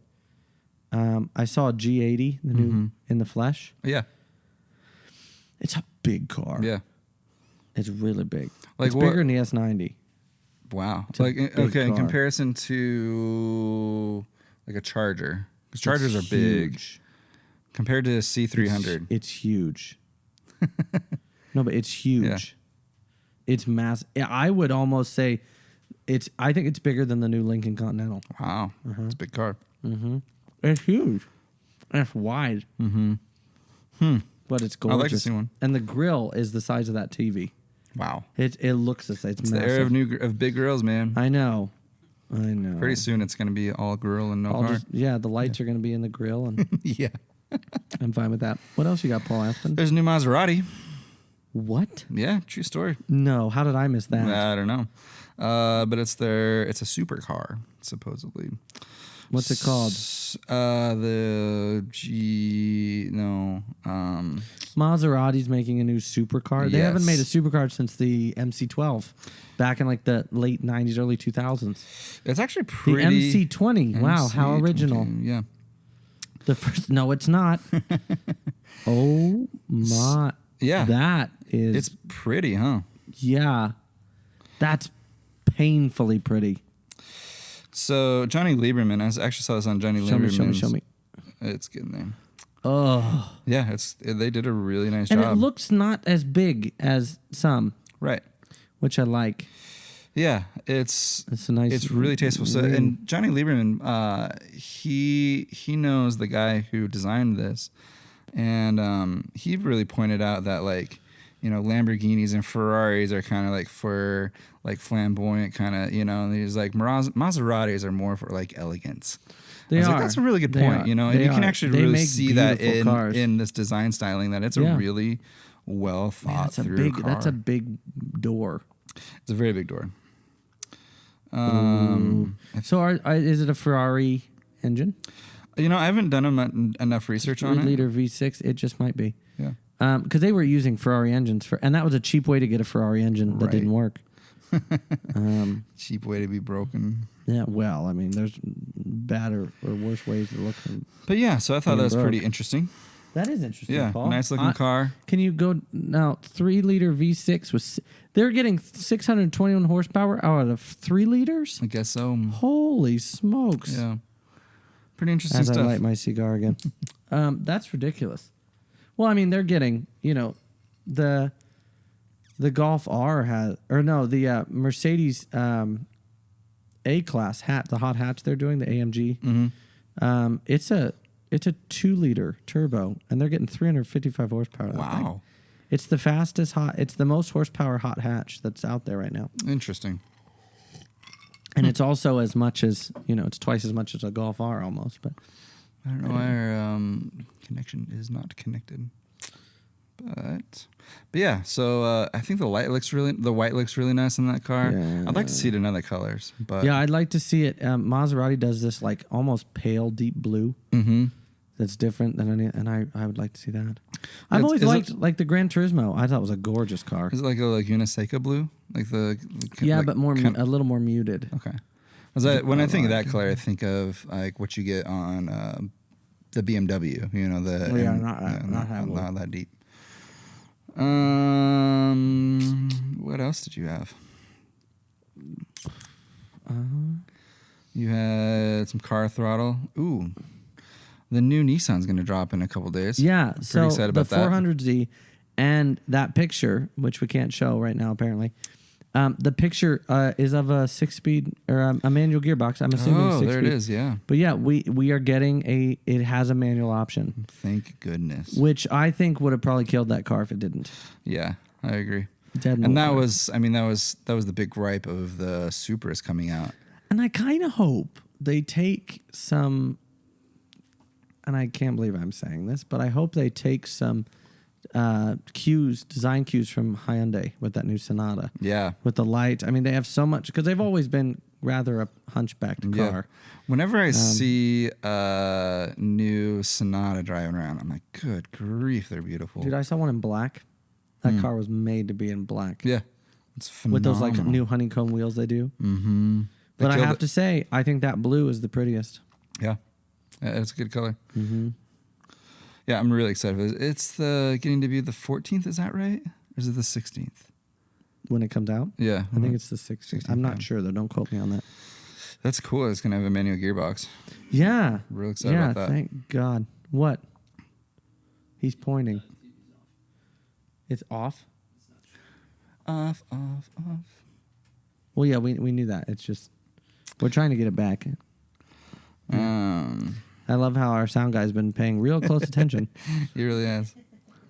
I saw a G80, the new in the flesh. Yeah. It's a big car. Yeah. It's really big. Like it's what- bigger than the S90. Wow. a Like, big okay, in car. comparison to like a Charger, because Chargers It's are big huge. compared to a C300. It's huge. No, but it's huge. It's massive. I would almost say I think it's bigger than the new Lincoln Continental. Wow. It's a big car. It's huge. And it's wide. But it's gorgeous. I'd like to see one. And the grill is the size of that TV. Wow. It looks the same. It's It's the massive. era of big grills, man. I know. Pretty soon it's going to be all grill and no car. The lights are going to be in the grill, and Yeah. I'm fine with that. What else you got, Paul Aspen? There's a new Maserati. What? Yeah, true story. No. How did I miss that? I don't know. But it's a supercar, supposedly. What's it called? Maserati's making a new supercar. They haven't made a supercar since the MC12, back in like the late 90s, early 2000s. It's actually The pretty. MC20. Wow, how MC20, original. Yeah. The first. No, it's not. Oh my. Yeah. That is. It's pretty, huh? Yeah. That's painfully pretty. So Johnny Lieberman, I actually saw this on Johnny Lieberman's. Show me. It's getting there. Oh. Yeah, they did a really nice And job. it looks not as big as some, right. which I like. Yeah, it's It's a nice. it's really tasteful. So, and Johnny Lieberman, he knows the guy who designed this, and he really pointed out that Lamborghinis and Ferraris are kind of like for like flamboyant kind of, and he's like Maseratis are more for like elegance. They are. Like, that's a really good They point, are. and They you can are. actually They really make see that beautiful cars. in this design styling, that it's a really well thought through car. That's a big door. It's a very big door. So is it a Ferrari engine? I haven't done enough research on 3 it. liter V6. It just might be. Yeah. Because they were using Ferrari engines and that was a cheap way to get a Ferrari engine that Right. didn't work. Cheap way to be broken. Yeah, well, I mean, there's better or worse ways to look. But yeah, so I thought Being that was pretty broke. interesting. That is interesting, Yeah, Paul. nice looking car. Can you go now? 3 liter V6 was they're getting 621 horsepower out of 3 liters. I guess so. Holy smokes! Yeah. Pretty interesting As I stuff. light my cigar again, that's ridiculous. Well, I mean, they're getting the Golf R has the Mercedes A-Class the hot hatch they're doing, the AMG. Mm-hmm. It's a 2 liter turbo, and they're getting 355 horsepower. That thing. Wow. It's the fastest it's the most horsepower hot hatch that's out there right now. Interesting. And it's also as much as, it's twice as much as a Golf R almost. But I don't know why our connection is not connected. But yeah, so I think the white looks really nice in that car. Yeah. I'd like to see it in other colors. But yeah, I'd like to see it. Maserati does this like almost pale deep blue. Mm-hmm. That's different than any, and I would like to see that. I've always is liked it- like the Gran Turismo. I thought it was a gorgeous car. Is it like a Laguna Seca blue? Like Yeah, like but a little more muted. Okay. When I think of that color, I think of like what you get on the BMW. Not that deep. What else did you have? You had some car throttle. Ooh, the new Nissan's going to drop in a couple days. Yeah, Pretty so excited the about that. 400Z and that picture, which we can't show right now apparently. The picture is of a 6-speed or a manual gearbox. I'm assuming 6-speed. There it is. Yeah. But yeah, we are getting it has a manual option, Thank goodness. which I think would have probably killed that car if it didn't. Yeah, I agree. Dead And that car. was the big gripe of the Supras coming out. And I kind of hope they take some, and I can't believe I'm saying this, but I hope they take some design cues from Hyundai with that new Sonata. Yeah. With the lights. I mean, they have so much because they've always been rather a hunchbacked car. Whenever I see a new Sonata driving around, I'm like, good grief, they're beautiful. Dude, I saw one in black. That car was made to be in black. Yeah. It's phenomenal. With those like new honeycomb wheels they do. Mm-hmm. But I have to say, I think that blue is the prettiest. Yeah. It's a good color. Mm-hmm. Yeah, I'm really excited for this. It's getting to be the 14th, is that right? Or is it the 16th? When it comes out? Yeah. I think it's the 16th. I'm not sure, though. Don't quote me on that. That's cool. It's going to have a manual gearbox. Yeah. Real excited about that. Yeah, thank God. What? He's pointing. It's off? Off. Well, yeah, we knew that. It's just, we're trying to get it back. I love how our sound guy's been paying real close attention. He really has.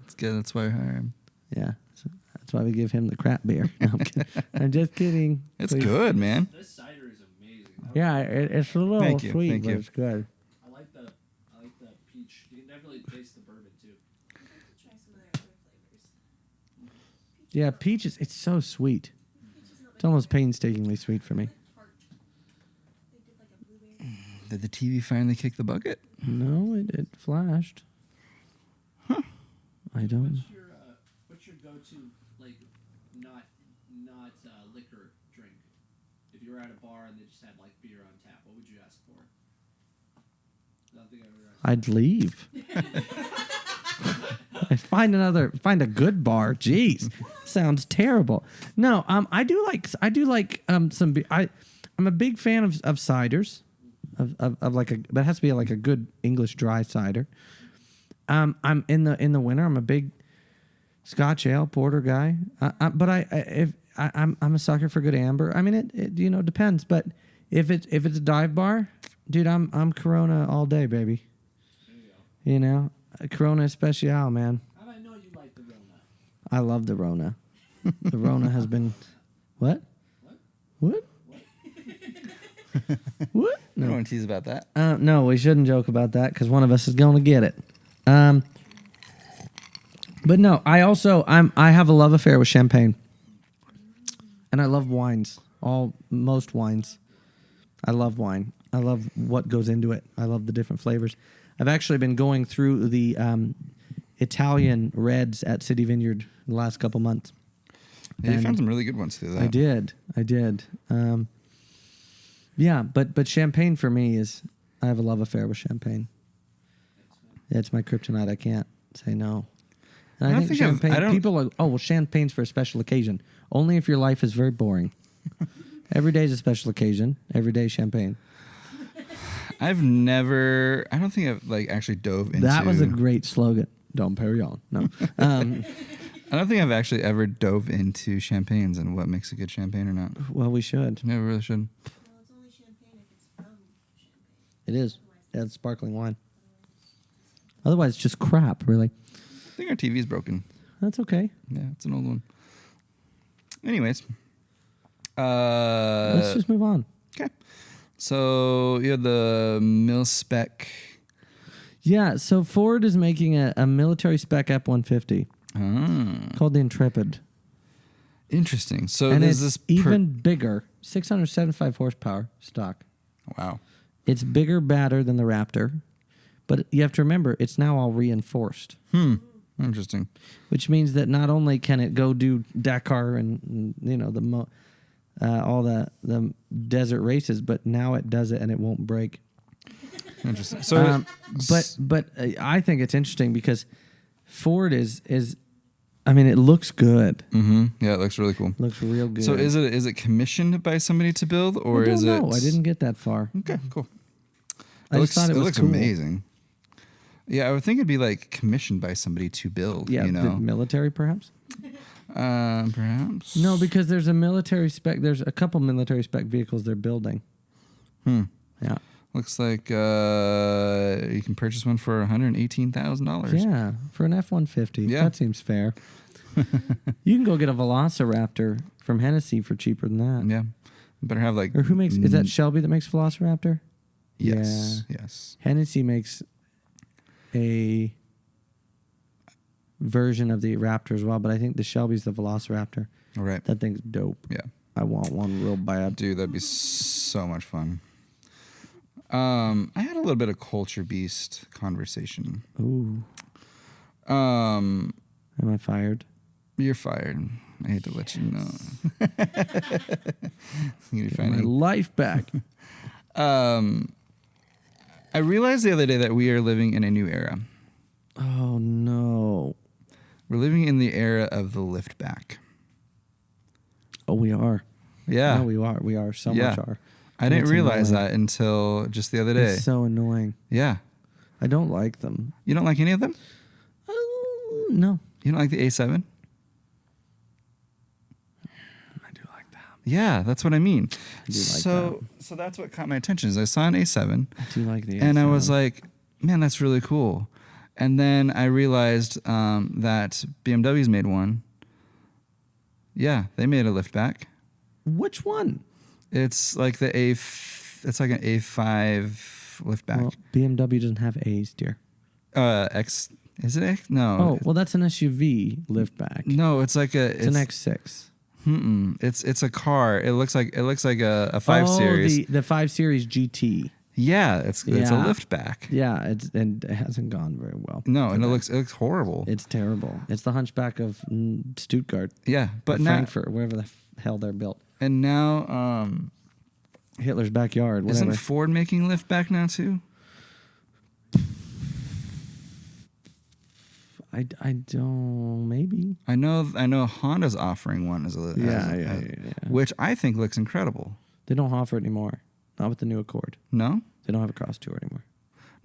It's good. That's why I hire him. Yeah. So that's why we give him the crap beer. No, I'm kidding. I'm just kidding. It's good, man. This cider is amazing. Yeah, it's a little Thank you, sweet, thank but you. it's good. I like the peach. You can definitely taste the bourbon too. I'd like to try some of their other flavors. Yeah, peaches, it's so sweet. Peach is not It's almost painstakingly sweet for me. tart. They did like a blueberry. Did the TV finally kick the bucket? No, it flashed. Huh. I don't. What's your go-to like not liquor drink? If you were at a bar and they just had like beer on tap, what would you ask for? I don't think I ever asked. I'd leave. Find a good bar. Jeez, sounds terrible. No, I do like some. I'm a big fan of ciders, of like but it has to be like a good English dry cider. I'm in the winter. I'm a big Scotch ale porter guy. But I'm a sucker for good amber. I mean it depends. But if it's a dive bar, dude, I'm Corona all day, baby. There you go. You know, Corona Especial, man. How do I know you like the Rona? I love the Rona. The Rona has been what? What? What? I don't No. want to tease about that. No, we shouldn't joke about that because one of us is going to get it. But no, I have a love affair with champagne, and I love wines. Most wines. I love wine. I love what goes into it. I love the different flavors. I've actually been going through the Italian reds at City Vineyard the last couple months. Yeah, you And found some really good ones through that. I did. Yeah, but champagne for me I have a love affair with champagne. It's my kryptonite. I can't say no. And I think champagne. People are, oh well, champagne's for a special occasion. Only if your life is very boring. Every day is a special occasion. Every day champagne. I don't think I've like actually dove into. That was a great slogan. Dom Perignon. No. I don't think I've actually ever dove into champagnes and what makes a good champagne or not. Well, we should. Yeah, we really should. Well, it's only champagne if it's from champagne. It is. Yeah, it's sparkling wine. Otherwise, it's just crap, really. I think our TV's broken. That's okay. Yeah, it's an old one. Anyways. Let's just move on. Okay. So you have the mil spec. Yeah, so Ford is making a military spec F-150 called the Intrepid. Interesting. So And is it's this even bigger, 675 horsepower stock. Wow. It's bigger, badder than the Raptor, but you have to remember, it's now all reinforced. Interesting. Which means that not only can it go do Dakar and all the desert races, but now it does it and it won't break. Interesting. So, But I think it's interesting because Ford is I mean, it looks good. Yeah, it looks really cool. Looks real good. So is it commissioned by somebody to build, or I don't is know. it? I didn't get that far. Okay, cool. I just thought it was looks cool. amazing. Yeah, I would think it'd be like commissioned by somebody to build. Yeah, you the know, military perhaps. perhaps. No, because there's a military spec. There's a couple military spec vehicles they're building. Yeah. Looks like you can purchase one for $118,000. Yeah, for an F-150. Yeah. That seems fair. You can go get a Velociraptor from Hennessy for cheaper than that. Yeah, better have like. Or who makes? Is that Shelby that makes Velociraptor? Yes. Yes. Hennessy makes a. version of the Raptor as well, but I think the Shelby's the Velociraptor. All right. That thing's dope. Yeah. I want one real bad. Dude, that'd be so much fun. I had a little bit of Culture Beast conversation. Ooh. Um, Am I fired? You're fired. I hate to let you know. You're Get my funny. life back. I realized the other day that we are living in a new era. Oh no. We're living in the era of the lift back. Oh, we are. Yeah. No, we are. We are. So Yeah. much are. I didn't It's realize annoying. that until just the other day. It's so annoying. Yeah. I don't like them. You don't like any of them? No. You don't like the A7? I do like them. Yeah, that's what I mean. I do like So that's what caught my attention is I saw an A7 I do like the and I A7. was like, man, that's really cool. And then I realized that BMW's made one. Yeah, they made a liftback. Which one? It's like it's like an A5 liftback. Well, BMW doesn't have A's, dear. X is it X? No. Oh, well, that's an SUV liftback. No, it's like It's an X6. It's a car. It looks like a 5 Series. the 5 Series GT. Yeah, it's a Yeah. liftback. Yeah, and it hasn't gone very well. No, for and it them. looks horrible. It's terrible. It's the Hunchback of Stuttgart, Yeah, but or now Frankfurt, wherever the hell they're built. and now Hitler's backyard, whatever. isn't Ford making liftback now too? I don't. Maybe. I know Honda's offering one as a Yeah. which I think looks incredible. They don't offer it anymore. Not with the new Accord. No? They don't have a cross tour anymore.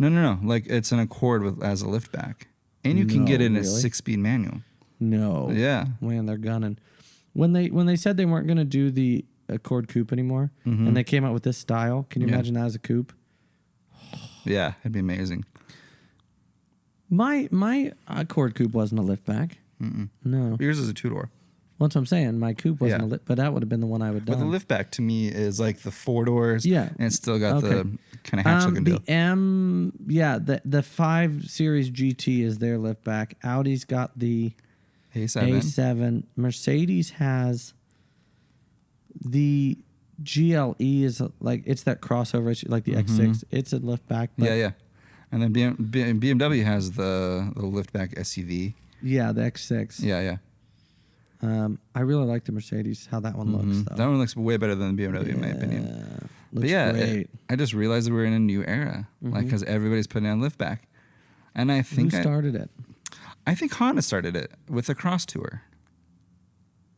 No. Like it's an Accord with as a liftback. And you can No, get it in a really? 6-speed manual. No. Yeah. Man, they're gunning. When they said they weren't going to do the Accord coupe anymore, and they came out with this style, can you Yeah. imagine that as a coupe? Yeah, it'd be amazing. My Accord coupe wasn't a liftback. No. Yours is a 2-door. Well, that's what I'm saying. My coupe wasn't Yeah. a lift, but that would have been the one I would But done. the liftback to me is like the 4 doors. Yeah. And it's still got the Okay. kind of hatch looking the deal. the 5 Series GT is their liftback. Audi's got the A7. A7. Mercedes has the GLE is like it's that crossover issue, like the X6. It's a liftback. But Yeah. And then BMW has the liftback SUV. Yeah, the X6. Yeah. I really like the Mercedes. How that one looks though. That one looks way better than the BMW in my opinion. Looks But yeah, great. I just realized that we're in a new era, like because everybody's putting on liftback, and I Who think started it? I think Honda started it with the Cross Tour.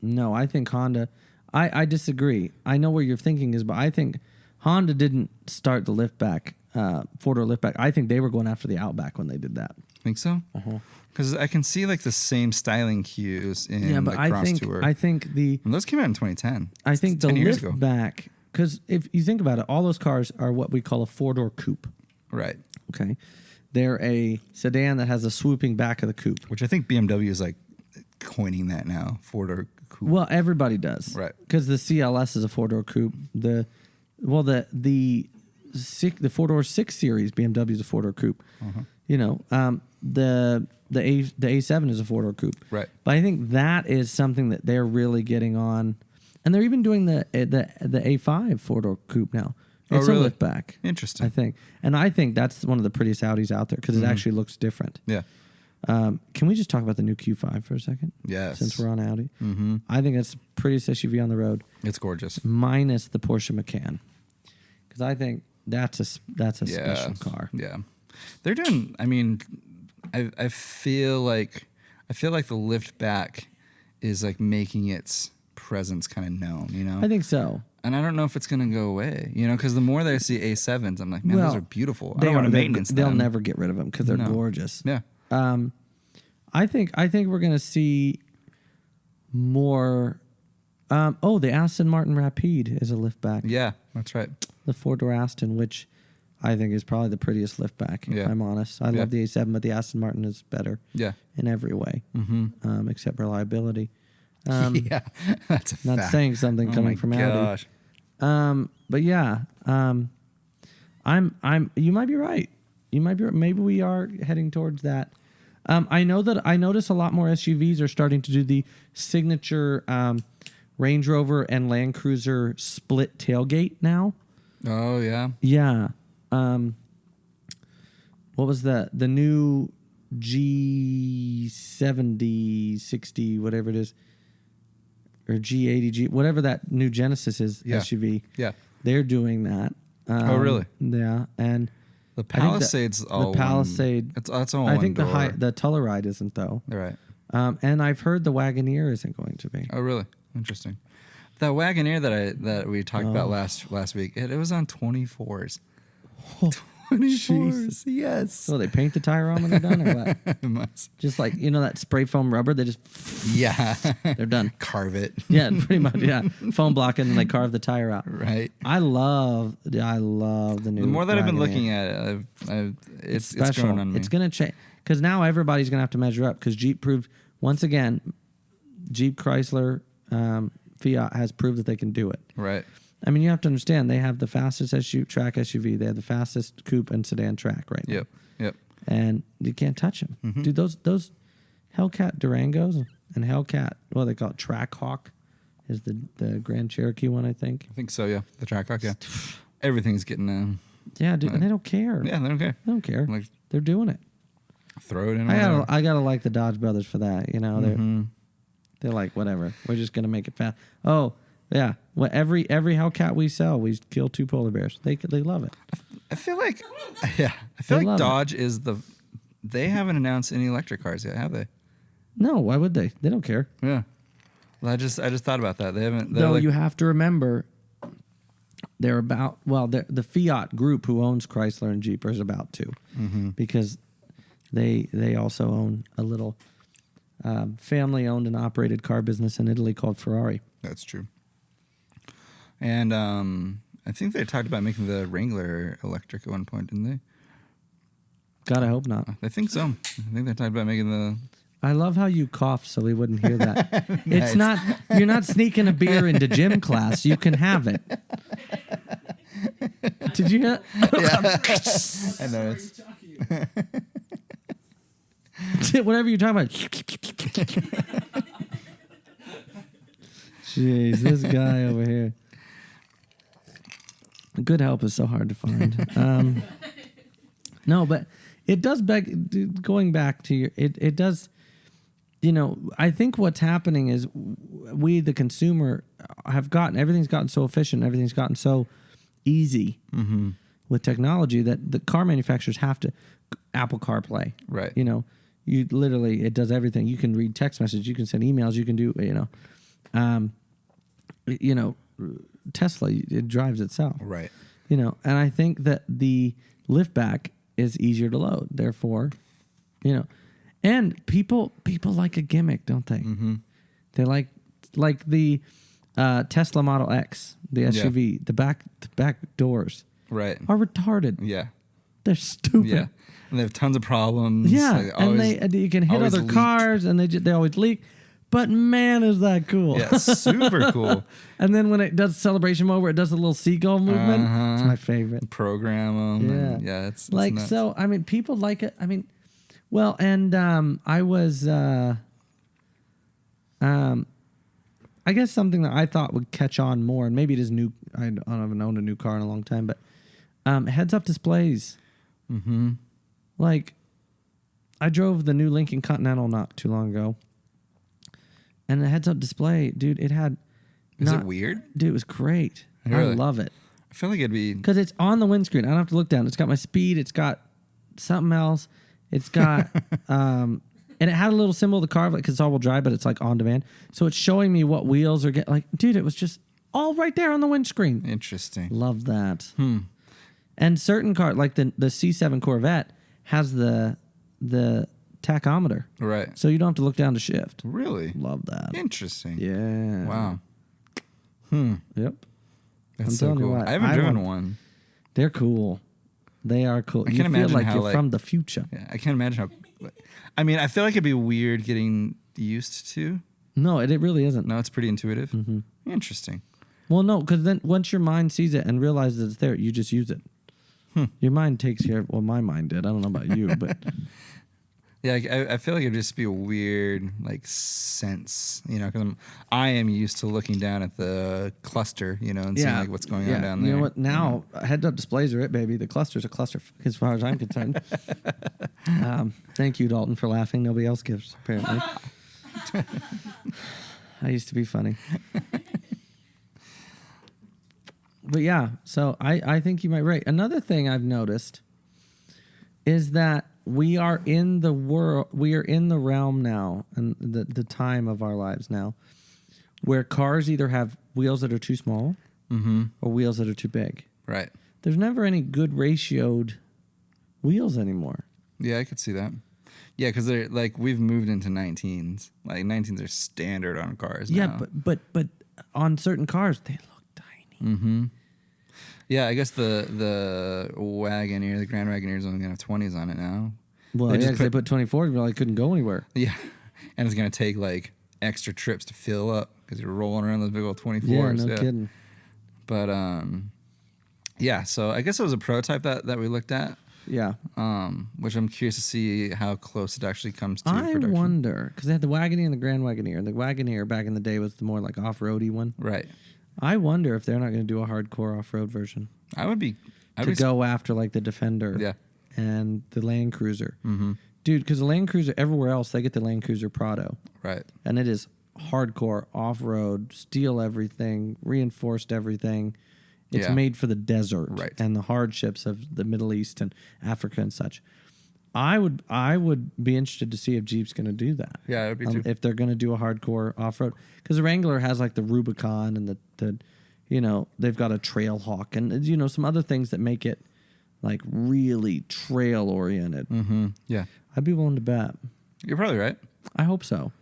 No, I think Honda. I disagree. I know where your thinking is, but I think Honda didn't start the liftback, 4-door liftback. I think they were going after the Outback when they did that. Think so? Because I can see like the same styling cues in Yeah, but the Cross Tour. I think the And those came out in 2010. I think the 10 years ago. liftback, because if you think about it, all those cars are what we call a 4-door coupe. Right. Okay, they're a sedan that has a swooping back of the coupe. Which I think BMW is like coining that now. 4-door coupe. Well, everybody does, Right. Because the CLS is a 4-door coupe. The 4-door 6 Series BMW is a 4-door coupe. You know, the A7 is a 4-door coupe. Right. But I think that is something that they're really getting on, and they're even doing the A5 4-door coupe now. Oh, It's really? a liftback. Interesting. I think, and I think that's one of the prettiest Audis out there because it actually looks different. Yeah. Can we just talk about the new Q5 for a second? Yes. Since we're on Audi, I think it's the prettiest SUV on the road, It's gorgeous. minus the Porsche Macan, because I think that's a special car. Yeah. They're doing, I mean, I feel like the liftback is like making its presence kind of known, you know? I think so. And I don't know if it's going to go away, you know, because the more that I see A7s, I'm like, man, those Well, are beautiful. I They don't want to are- maintenance They'll them. never get rid of them because they're No. gorgeous. Yeah. I think we're gonna see more. The Aston Martin Rapide is a liftback. Yeah, that's right. The 4-door Aston, which I think is probably the prettiest liftback. If Yeah. I'm honest, I Yeah. love the A7, but the Aston Martin is better Yeah. in every way, except reliability. Yeah. That's a Not fact. saying something Oh coming my from Audi. gosh. But yeah, I'm. You might be right. You might be. Maybe we are heading towards that. I know that I notice a lot more SUVs are starting to do the signature Range Rover and Land Cruiser split tailgate now. Oh yeah. Yeah. What was that? The new G70, 60, whatever it is, or G80, whatever that new Genesis is, Yeah. SUV. Yeah. They're doing that. Oh, really? Yeah, and The I think Palisade's all the Palisade. That's all I one think door. the Telluride isn't though. Right. And I've heard the Wagoneer isn't going to be. Oh, really? Interesting. That Wagoneer that we talked about last week, it was on 24s. 24s, yes. So they paint the tire on when they're done, or what? It must. Just like that spray foam rubber, they just Yeah. they're done. Carve it. Yeah, pretty much. Yeah, foam blocking and they carve the tire out. Right. I love the new. The more that I've been Wagoneer. looking at it, it's Special. growing on me. It's gonna change because now everybody's gonna have to measure up because Jeep proved once again, Jeep, Chrysler, Fiat has proved that they can do it. Right. I mean, you have to understand they have the fastest track SUV. They have the fastest coupe and sedan track right now. Yep. And you can't touch them. Dude, those Hellcat Durangos and Hellcat, well, they call it Trackhawk, is the Grand Cherokee one, I think. I think so, yeah. The Trackhawk, yeah. Everything's getting Yeah, dude, and they don't care. yeah, they don't care. They don't care. Like, They're doing it. throw it in. I gotta like the Dodge brothers for that. You know, they're like, whatever. We're just gonna make it fast. Oh, yeah. Well, every Hellcat we sell, we kill 2 polar bears. They love it. I feel like love Dodge is they haven't announced any electric cars yet, have they? No, why would they? They don't care. Yeah. Well, I just thought about that. They haven't. Though you have to remember, the Fiat group who owns Chrysler and Jeep is about to, because they also own a little family-owned and operated car business in Italy called Ferrari. That's true. And I think they talked about making the Wrangler electric at one point, didn't they? God, I hope not. I think so. I think they talked about making the. I love how you coughed so we wouldn't hear that. It's not, you're not sneaking a beer into gym class. You can have it. Did you not? I know. Whatever you're talking about. Jeez, this guy over here. Good help is so hard to find. No, but it does beg, going back to it does, I think what's happening is we, the consumer, everything's gotten so efficient, everything's gotten so easy with technology that the car manufacturers have to, Apple CarPlay. Right. You literally, it does everything. You can read text messages, you can send emails, you can do, Tesla, it drives itself. Right. And I think that the liftback is easier to load. Therefore, and people like a gimmick, don't they? Mm-hmm. They like the Tesla Model X, the SUV, the back doors, right, are retarded. Yeah. They're stupid. Yeah. And they have tons of problems. Yeah, Like, always, and you can hit always other leak. cars, and they always leak. But man, is that cool! Yeah, super cool. And then when it does celebration mode, where it does the little seagull movement, it's my favorite. Program them. Yeah, And it's like nuts. so. I mean, people like it. I mean, well, and I was, I guess something that I thought would catch on more, and maybe it is new. I haven't owned a new car in a long time, but heads-up displays. Mm-hmm. Like, I drove the new Lincoln Continental not too long ago. And the heads-up display, dude, it had... Is it weird? Dude, it was great. Really? I love it. I feel like it'd be... Because it's on the windscreen. I don't have to look down. It's got my speed. It's got something else. It's got... and it had a little symbol of the car, because it's all-wheel drive, but it's like on demand. So it's showing me what wheels are getting... Like, dude, it was just all right there on the windscreen. Interesting. Love that. And certain cars, like the C7 Corvette, has the tachometer. Right. So you don't have to look down to shift. Really? Love that. Interesting. Yeah. Wow. Yep. That's I'm so telling you cool. what, I haven't driven one. They're cool. They are cool. I You can't feel imagine like how, you're like- from the future. Yeah, I can't imagine how... I mean, I feel like it'd be weird getting used to. No, it really isn't. No, it's pretty intuitive. Mm-hmm. Interesting. Well, no, because then once your mind sees it and realizes it's there, you just use it. Your mind takes care of... Well, my mind did. I don't know about you, but... Yeah, I feel like it'd just be a weird like sense, because I am used to looking down at the cluster, and seeing like what's going on down there. You know what? Now heads-up displays are it, baby. The cluster's a cluster, as far as I'm concerned. Thank you, Dalton, for laughing. Nobody else gives, apparently. I used to be funny. But yeah, so I think you might be right. Another thing I've noticed is that we are in the realm now, and the time of our lives now, where cars either have wheels that are too small or wheels that are too big. Right. There's never any good ratioed wheels anymore. Yeah, I could see that. Yeah, because they're like we've moved into 19s. Like 19s are standard on cars now. Yeah, but on certain cars they look tiny. Mm-hmm. Yeah, I guess the Wagoneer, the Grand Wagoneer is only going to have 20s on it now. Well, they put 24s, but I couldn't go anywhere. Yeah, and it's going to take like extra trips to fill up because you're rolling around those big old 24s. Yeah, no kidding. But yeah. So I guess it was a prototype that we looked at. Yeah. Which I'm curious to see how close it actually comes to I production. wonder because they had the Wagoneer and the Grand Wagoneer. The Wagoneer back in the day was the more like off-roady one. Right. I wonder if they're not going to do a hardcore off-road version. I'd be go after like the Defender. Yeah. And the Land Cruiser. Mm-hmm. Dude, because the Land Cruiser, everywhere else, they get the Land Cruiser Prado. Right. And it is hardcore, off-road, steel everything, reinforced everything. It's made for the desert and the hardships of the Middle East and Africa and such. I would be interested to see if Jeep's going to do that. Yeah, it would be too. If they're going to do a hardcore off-road. Because the Wrangler has like the Rubicon and they've got a Trailhawk and, some other things that make it like really trail-oriented. Mm-hmm. Yeah. I'd be willing to bet. You're probably right. I hope so.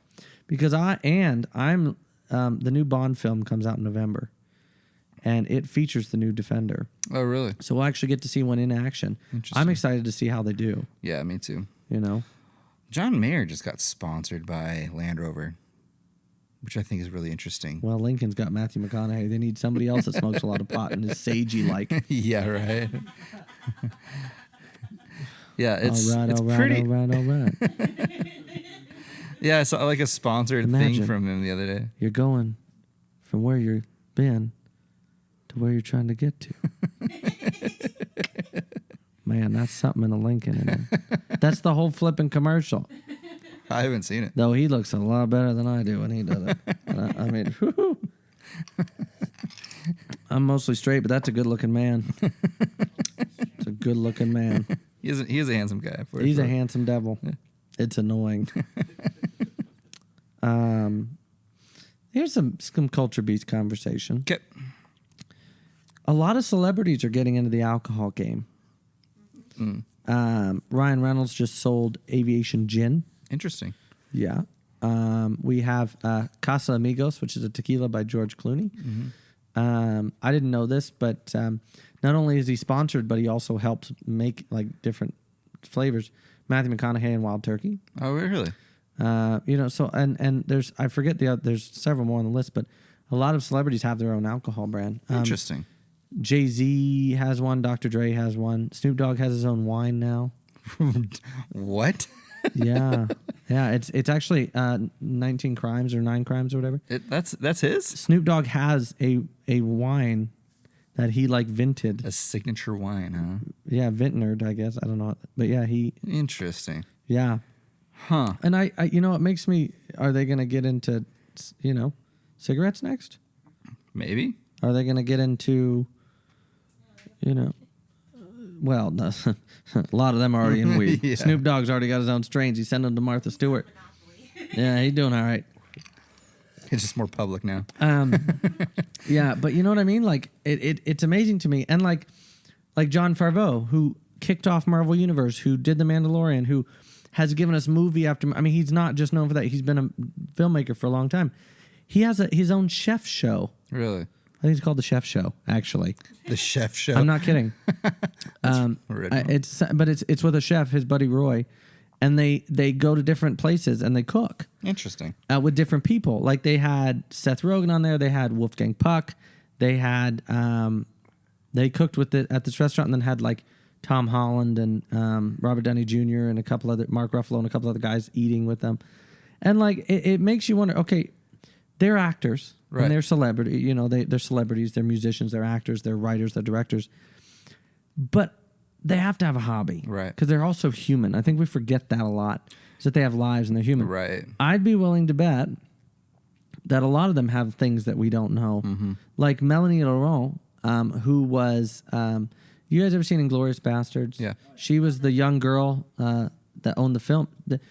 Because I'm the new Bond film comes out in November. And it features the new Defender. Oh, really? So we'll actually get to see one in action. I'm excited to see how they do. Yeah, me too. John Mayer just got sponsored by Land Rover, which I think is really interesting. Well, Lincoln's got Matthew McConaughey. They need somebody else that smokes a lot of pot and is sagey like. Yeah, right. Yeah, it's all right, pretty. All right. Yeah, I saw like a sponsored thing from him the other day. You're going from where you've been to where you're trying to get to. Man, that's something in a Lincoln. That's the whole flipping commercial. I haven't seen it. Though he looks a lot better than I do when he does it. I mean, whoo-hoo. I'm mostly straight, but that's a good-looking man. It's a good-looking man. He is a handsome guy. He's a handsome devil. Yeah. It's annoying. Here's some culture beats conversation. Okay. A lot of celebrities are getting into the alcohol game. Ryan Reynolds just sold Aviation Gin. Interesting. Yeah. We have Casa Amigos, which is a tequila by George Clooney. Mm-hmm. I didn't know this, but not only is he sponsored, but he also helps make like different flavors. Matthew McConaughey and Wild Turkey. Oh, really? So and there's I forget there's several more on the list, but a lot of celebrities have their own alcohol brand. Interesting. Jay-Z has one. Dr. Dre has one. Snoop Dogg has his own wine now. What? Yeah. It's actually 19 Crimes or 9 Crimes or whatever. That's his? Snoop Dogg has a wine that he like vinted. A signature wine, huh? Yeah, vintnered, I guess. I don't know. But yeah, Interesting. Yeah. Huh. And I it makes me, are they going to get into, cigarettes next? Maybe. Are they going to get into, well, no, a lot of them are already in weed. Yeah. Snoop Dogg's already got his own strains. He sent them to Martha Stewart. Yeah, he's doing all right. It's just more public now. Yeah, but you know what I mean? Like, it's amazing to me. And like Jon Favreau, who kicked off Marvel Universe, who did The Mandalorian, who has given us movie after... I mean, he's not just known for that. He's been a filmmaker for a long time. He has his own chef show. Really? I think it's called The Chef Show, actually. The Chef Show? I'm not kidding. Original. It's with a chef, his buddy Roy, and they go to different places and they cook. Interesting. With different people. Like they had Seth Rogen on there. They had Wolfgang Puck. They had... they cooked with it at this restaurant and then had like Tom Holland and Robert Downey Jr. and Mark Ruffalo and a couple other guys eating with them. And like it makes you wonder, okay, they're actors Right. and they're celebrity, you know, they're celebrities, they're musicians, they're actors, they're writers, they're directors. But they have to have a hobby. Right. Because they're also human. I think we forget that a lot. Is that they have lives and they're human. Right. I'd be willing to bet that a lot of them have things that we don't know. Mm-hmm. Like Melanie Laurent, who was, you guys ever seen Inglourious Bastards? Yeah. She was the young girl that owned the film.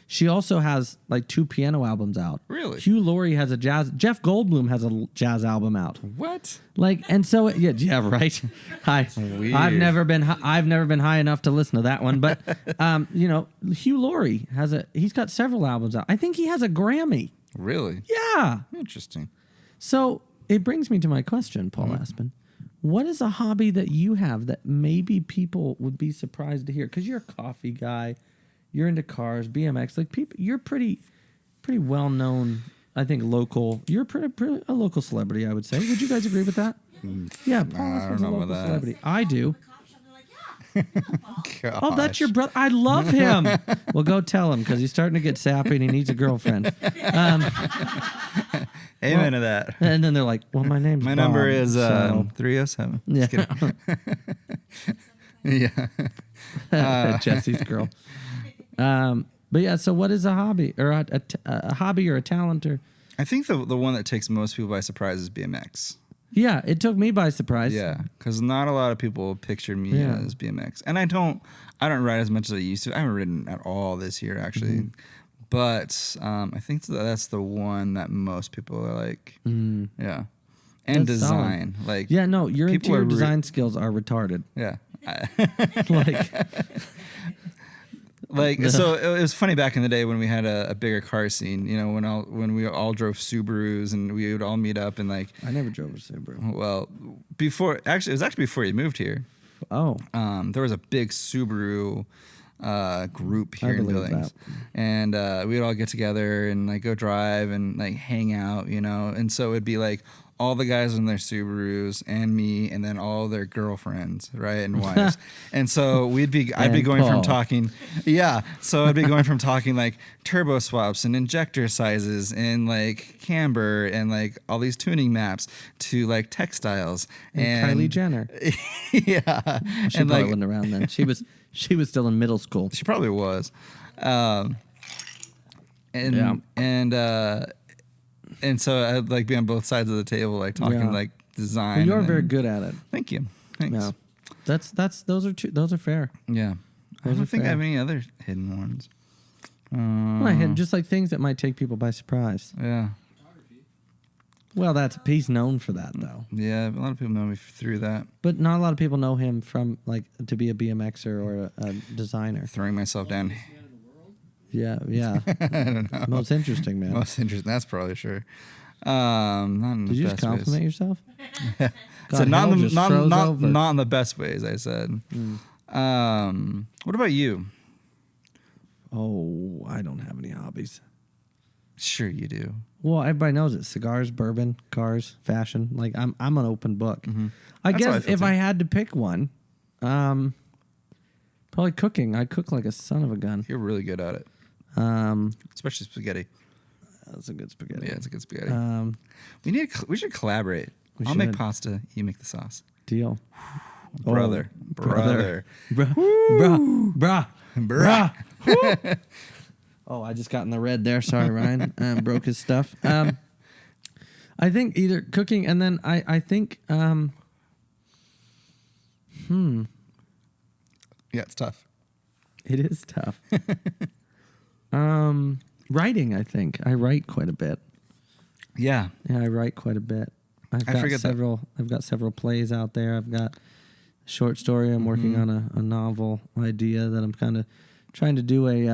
She also has like 2 piano albums out. Really? Hugh Laurie has a jazz. Jeff Goldblum has a jazz album out. What? Like, and so yeah, right. Weird. I've never been high enough to listen to that one, but you know, Hugh Laurie he's got several albums out. I think he has a Grammy. Really? Yeah. Interesting. So it brings me to my question, Paul Aspen. What is a hobby that you have that maybe people would be surprised to hear? Because you're a coffee guy, you're into cars, BMX. Like people, you're pretty well known. I think local. You're pretty a local celebrity, I would say. Would you guys agree with that? Yeah, Paul I Aspen's don't a know local about that. celebrity. I do. The cop shop, they're like, yeah, Oh, that's your brother. I love him. Well, go tell him because he's starting to get sappy and he needs a girlfriend. Amen to that. And then they're like, "Well, my name's My Bob, number is so- 307. Yeah. Just kidding. Yeah. Jesse's girl." But yeah, so what is a hobby or a hobby or a talent or? I think the one that takes most people by surprise is BMX. Yeah, it took me by surprise. Yeah, because not a lot of people pictured me Yeah. as BMX, and I don't ride as much as I used to. I haven't ridden at all this year actually, Mm-hmm. but I think that's the one that most people are like. Mm. Yeah, and That's design like Yeah, no, your People interior are design skills are retarded. yeah. Like, So it was funny back in the day when we had a bigger car scene. You know, when we all drove Subarus and we would all meet up and like. I never drove a Subaru. Well, it was actually before you moved here. Oh, There was a big Subaru group here in believe Billings, and we'd all get together and like go drive and like hang out, you know. And so it'd be like all the guys in their Subarus and me, and then all their girlfriends, right, and wives. And so I'd be And going from Paul. talking, yeah. So I'd be going from talking like turbo swaps and injector sizes and like camber and like all these tuning maps to like textiles and Kylie Jenner. yeah, She and probably like wasn't around then. She was still in middle school. she probably was, and so I'd like be on both sides of the table, like talking Yeah. like design. But you're and very then- good at it. Thank you. Thanks. Yeah, those are fair. Yeah. I Those don't are think I fair. have any other hidden ones. Well, I had just like things that might take people by surprise. Yeah. Well, he's known for that though. Yeah. A lot of people know me through that. But not a lot of people know him from like to be a BMXer or a designer. Throwing myself down. Yeah, yeah. I don't know. Most interesting, man. Most interesting. That's probably sure. Not in Did the you just best compliment ways. yourself? So not hell in the, just froze not over. Hmm. not in the best ways, I said. What about you? Oh, I don't have any hobbies. Sure you do. Well, everybody knows it. Cigars, bourbon, cars, fashion. Like I'm an open book. I That's how I guess feel if too. I had to pick one, probably cooking. I cook like a son of a gun. You're really good at it, especially spaghetti. That's a good spaghetti. Yeah, it's a good spaghetti. Um, We should collaborate. We I'll make should. pasta. You make the sauce. deal. Brother. Oh, Brother. Bruh. Bruh. Oh, I just got in the red there. Sorry, Ryan. Broke his stuff. I think either cooking and then I think Yeah, it's tough. it is tough. Writing, I think. I write quite a bit. Yeah. Yeah, I write quite a bit. I've I got forget that. several plays out there. I've got a short story. I'm working on a novel idea that I'm kind of trying to do a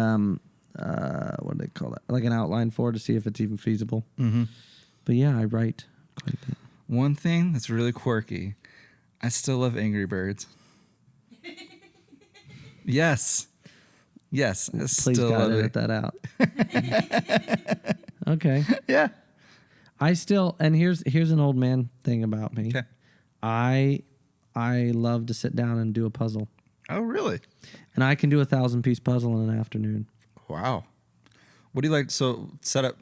what do they call that? Like an outline for to see if it's even feasible. Mm-hmm. But yeah, I write quite a bit. One thing that's really quirky, I still love Angry Birds. Yes. Yes. I Please still God love edit it. that out. Okay. Yeah. I still and here's an old man thing about me. Okay. I love to sit down and do a puzzle. Oh, really? And I can do a 1,000-piece puzzle in an afternoon. Wow. What do you like? So set up.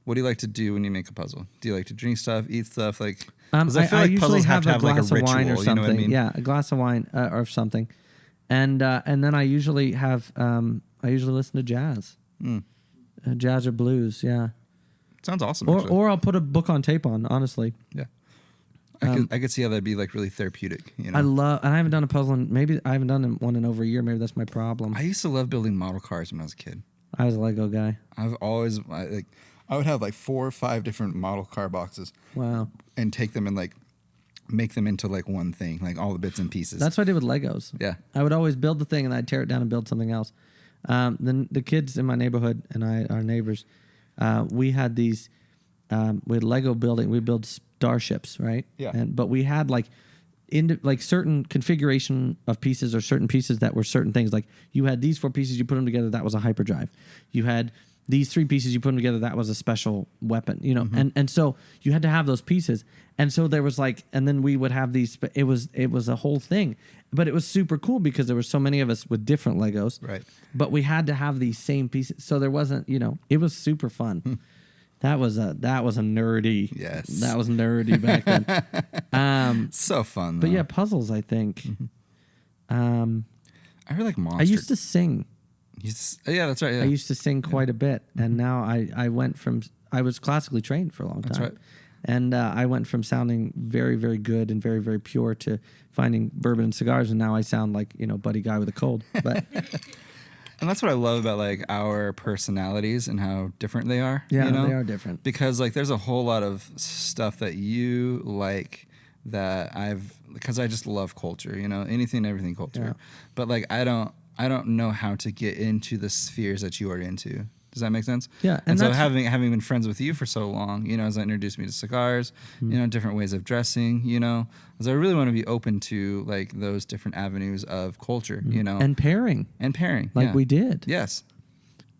What do you like to do when you make a puzzle? Do you like to drink stuff, eat stuff? Like, 'cause I feel like usually puzzles have to have like a glass of ritual. wine or You something. know what I mean? Yeah, a glass of wine or something, and then I usually have I usually listen to jazz, jazz or blues. Yeah, Sounds awesome. or I'll put a book on tape on. Honestly, yeah. I could see how that'd be like really therapeutic. You know? I love, and I haven't done a puzzle in maybe I haven't done one in over a year. Maybe that's my problem. I used to love building model cars when I was a kid. I was a Lego guy. I would have like 4 or 5 different model car boxes Wow, and take them and like make them into like one thing, like all the bits and pieces. that's what I did with Legos. Yeah. I would always build the thing and I'd tear it down and build something else. Then the kids in my neighborhood and our neighbors, we had these, we had Lego building. We build starships, right? Yeah. But we had like certain configuration of pieces or certain pieces that were certain things. Like you had these 4 pieces, you put them together, that was a hyperdrive. You had these 3 pieces, you put them together, that was a special weapon, you know? Mm-hmm. And so you had to have those pieces. And so there was like, and then we would have these, it was a whole thing, but it was super cool because there were so many of us with different Legos. Right. But we had to have these same pieces. So there wasn't, you know, it was super fun. That was a nerdy. Yes. That was nerdy back then. So fun. But though. yeah, puzzles, I think. I heard like monster. I used to sing. Yeah, that's right. Yeah. I used to sing quite a bit. And now I went from, I was classically trained for a long time. That's right. And I went from sounding very, very good and very, very pure to finding bourbon and cigars. And now I sound like, you know, Buddy Guy with a cold. But And that's what I love about like our personalities and how different they are. yeah, you know? they are different. Because like there's a whole lot of stuff that you like that because I just love culture, you know, anything and everything culture. Yeah. But like I don't know how to get into the spheres that you are into. Does that make sense? Yeah, And so that's- having been friends with you for so long, you know, as that introduced me to cigars, you know, different ways of dressing, you know, as I really want to be open to like those different avenues of culture, you know, And pairing, and pairing, like yeah. we did. Yes.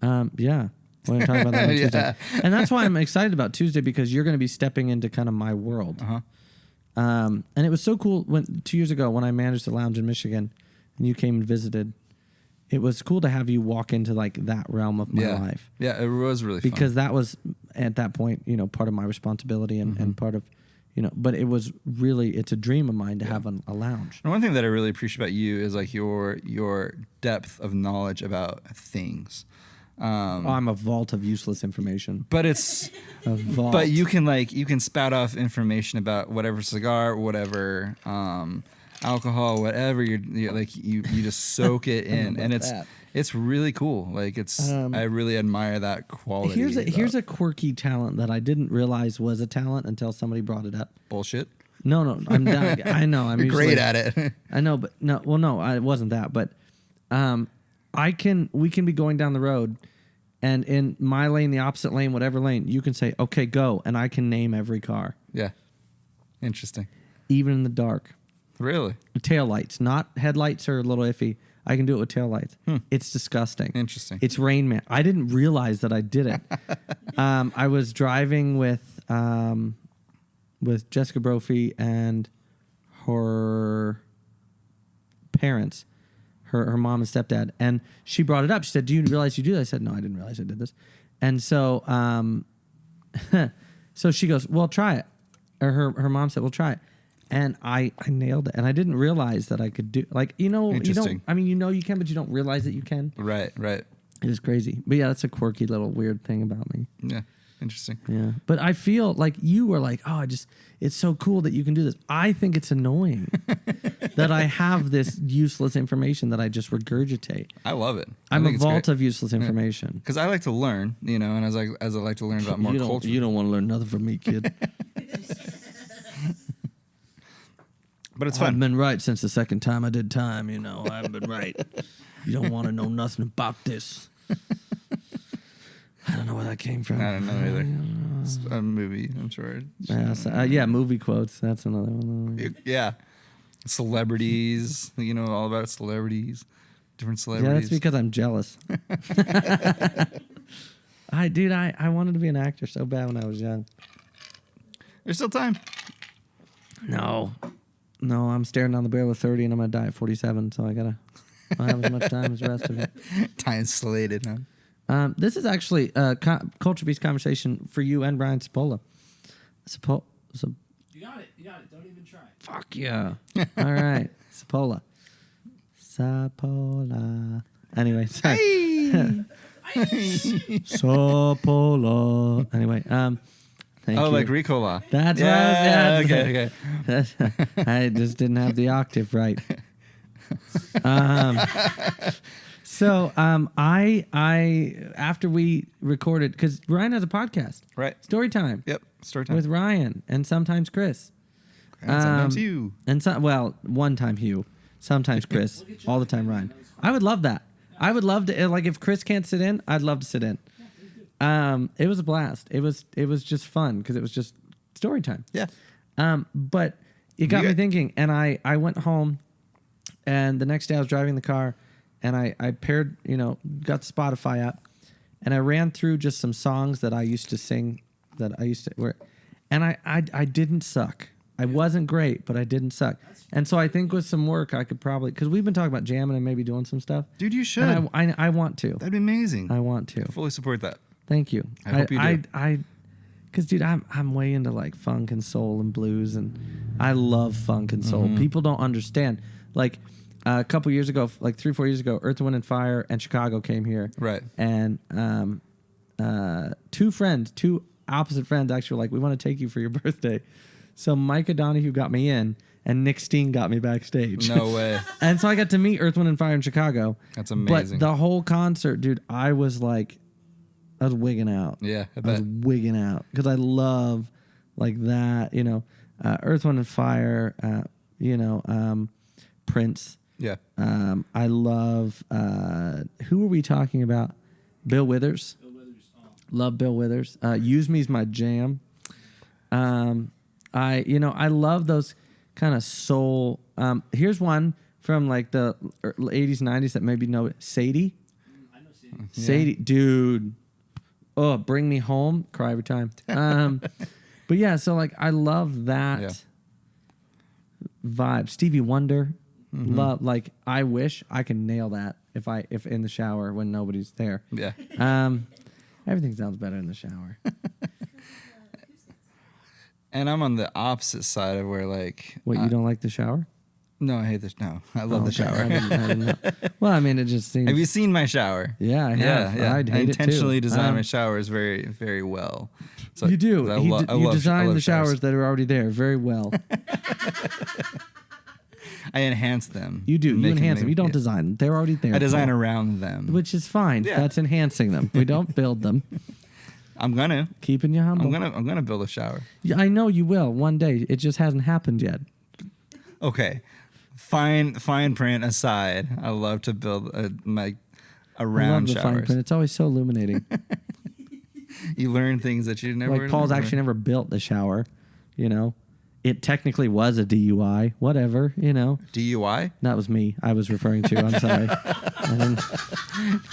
Yeah. We're going to talk about that on Yeah. Tuesday. And that's why I'm excited about Tuesday, because you're going to be stepping into kind of my world. Uh-huh. And it was so cool 2 years ago when I managed a lounge in Michigan and you came and visited. It was cool to have you walk into like that realm of my life, Yeah, it was really fun. because that was at that point, you know, part of my responsibility and part of, you know, but it was really, it's a dream of mine to have a lounge. And one thing that I really appreciate about you is like your depth of knowledge about things. I'm a vault of useless information. But it's A vault. but you can spout off information about whatever cigar, whatever alcohol, whatever you're like you just soak it in, and that. it's really cool. Like I really admire that quality. Here's a quirky talent that I didn't realize was a talent until somebody brought it up. bullshit. No, I'm done. I know. I'm You're usually, great at it. I know, but no. Well, no, it wasn't that. But we can be going down the road, and in my lane, the opposite lane, whatever lane, you can say, "Okay, go," and I can name every car, Yeah, interesting. even in the dark. Really Tail lights, not headlights, are a little iffy. I can do it with tail lights. It's disgusting. interesting. It's Rain Man. I didn't realize that I did it. I was driving with Jessica Brophy and her parents, her mom and stepdad, and she brought it up. She said, "Do you realize you do that?" I said, "No, I didn't realize I did this." And so, so she goes, "Well, try it." Or her mom said, "Well, try it." And I nailed it, and I didn't realize that I could do, like, you don't. I mean, you can, but you don't realize that you can. Right. It is crazy, but yeah, that's a quirky little weird thing about me. Yeah, interesting. Yeah, but I feel like you were like, oh, it's so cool that you can do this. I think it's annoying that I have this useless information that I just regurgitate. I love it. I'm a vault of useless information. Because I like to learn, you know, and as I like to learn about more culture. You don't want to learn nothing from me, kid. But it's I've fun. been right since the second time I did time. You know, I haven't been right. You don't want to know nothing about this. I don't know where that came from. I don't know either. It's a movie, I'm sure. Yeah, movie quotes. That's another one. Yeah. Celebrities, you know, all about celebrities, different Yeah, celebrities. that's because I'm jealous. I wanted to be an actor so bad when I was young. There's still time. No, No, I'm staring down the barrel of 30, and I'm gonna die at 47. So I don't have as much time as the rest of you. Time slated, huh? This is actually a Culture Beast conversation for you and Brian Cipolla. You got it. Don't even try. Fuck yeah. All right. Cipolla. Anyway, sorry. Cipolla. Anyway, thank you. Like Ricola. That's yeah. what I was, Okay. I just didn't have the octave right. I after we recorded, because Ryan has a podcast, Right. Story Time. Yep. Story time. With Ryan and sometimes Chris. And sometimes you. And one time Hugh, sometimes Chris, all the time Ryan. I would love that. I would love to, like, if Chris can't sit in, I'd love to sit in. It was a blast. It was just fun because it was just story time. Yeah. But it got me thinking, and I went home, and the next day I was driving the car, and I paired, got the Spotify app, and I ran through just some songs that I used to sing, and I didn't suck. I wasn't great, but I didn't suck. And so I think with some work, I could probably, because we've been talking about jamming and maybe doing some stuff. Dude, you should. And I want to. That'd be amazing. I want to. I fully support that. Thank you. I hope you do. Because, dude, I'm way into like funk and soul and blues, and I love funk and soul. People don't understand. Like a couple years ago, like 3-4 years ago, Earth, Wind and Fire and Chicago came here. Right. And two opposite friends actually were like, we want to take you for your birthday. So Micah Donahue got me in, and Nick Steen got me backstage. No way. And so I got to meet Earth, Wind and Fire in Chicago. That's amazing. But the whole concert, dude, I was wigging out. Yeah, I I was wigging out because I love like that, Earth, Wind and Fire, Prince. Yeah. I love, who were we talking about? Bill Withers. Love Bill Withers. Use Me's my jam. I love those kind of soul. Here's one from like the 80s, 90s that maybe know it. Sadie. I know Sadie. Sadie, dude. Oh, Bring Me Home. Cry every time. But yeah, so like I love that vibe. Stevie Wonder. Love, like, I wish I could nail that if in the shower when nobody's there. Yeah. Everything sounds better in the shower. And I'm on the opposite side of where, like... What, you don't like the shower? No, I hate this. No, I love the shower. I didn't know. Well, I mean, it just seems... Have you seen my shower? Yeah, I have. Yeah. I'd I hate intentionally it too. design my showers very, very well. So You do. I You design the showers. showers that are already there very well. I enhance them. You do. You Make enhance them. You don't yeah. design them. They're already there. I design Paul. around them. Which is fine. Yeah. That's enhancing them. We don't build them. I'm gonna. Keeping you humble. I'm gonna build a shower. Yeah, I know you will one day. It just hasn't happened yet. Okay. Fine print aside, I love to build around I love the fine showers. print. It's always so illuminating. You learn things that you never. Like Paul's remember. actually never built the shower. It technically was a DUI. Whatever. DUI. That was me. I was referring to. I'm sorry.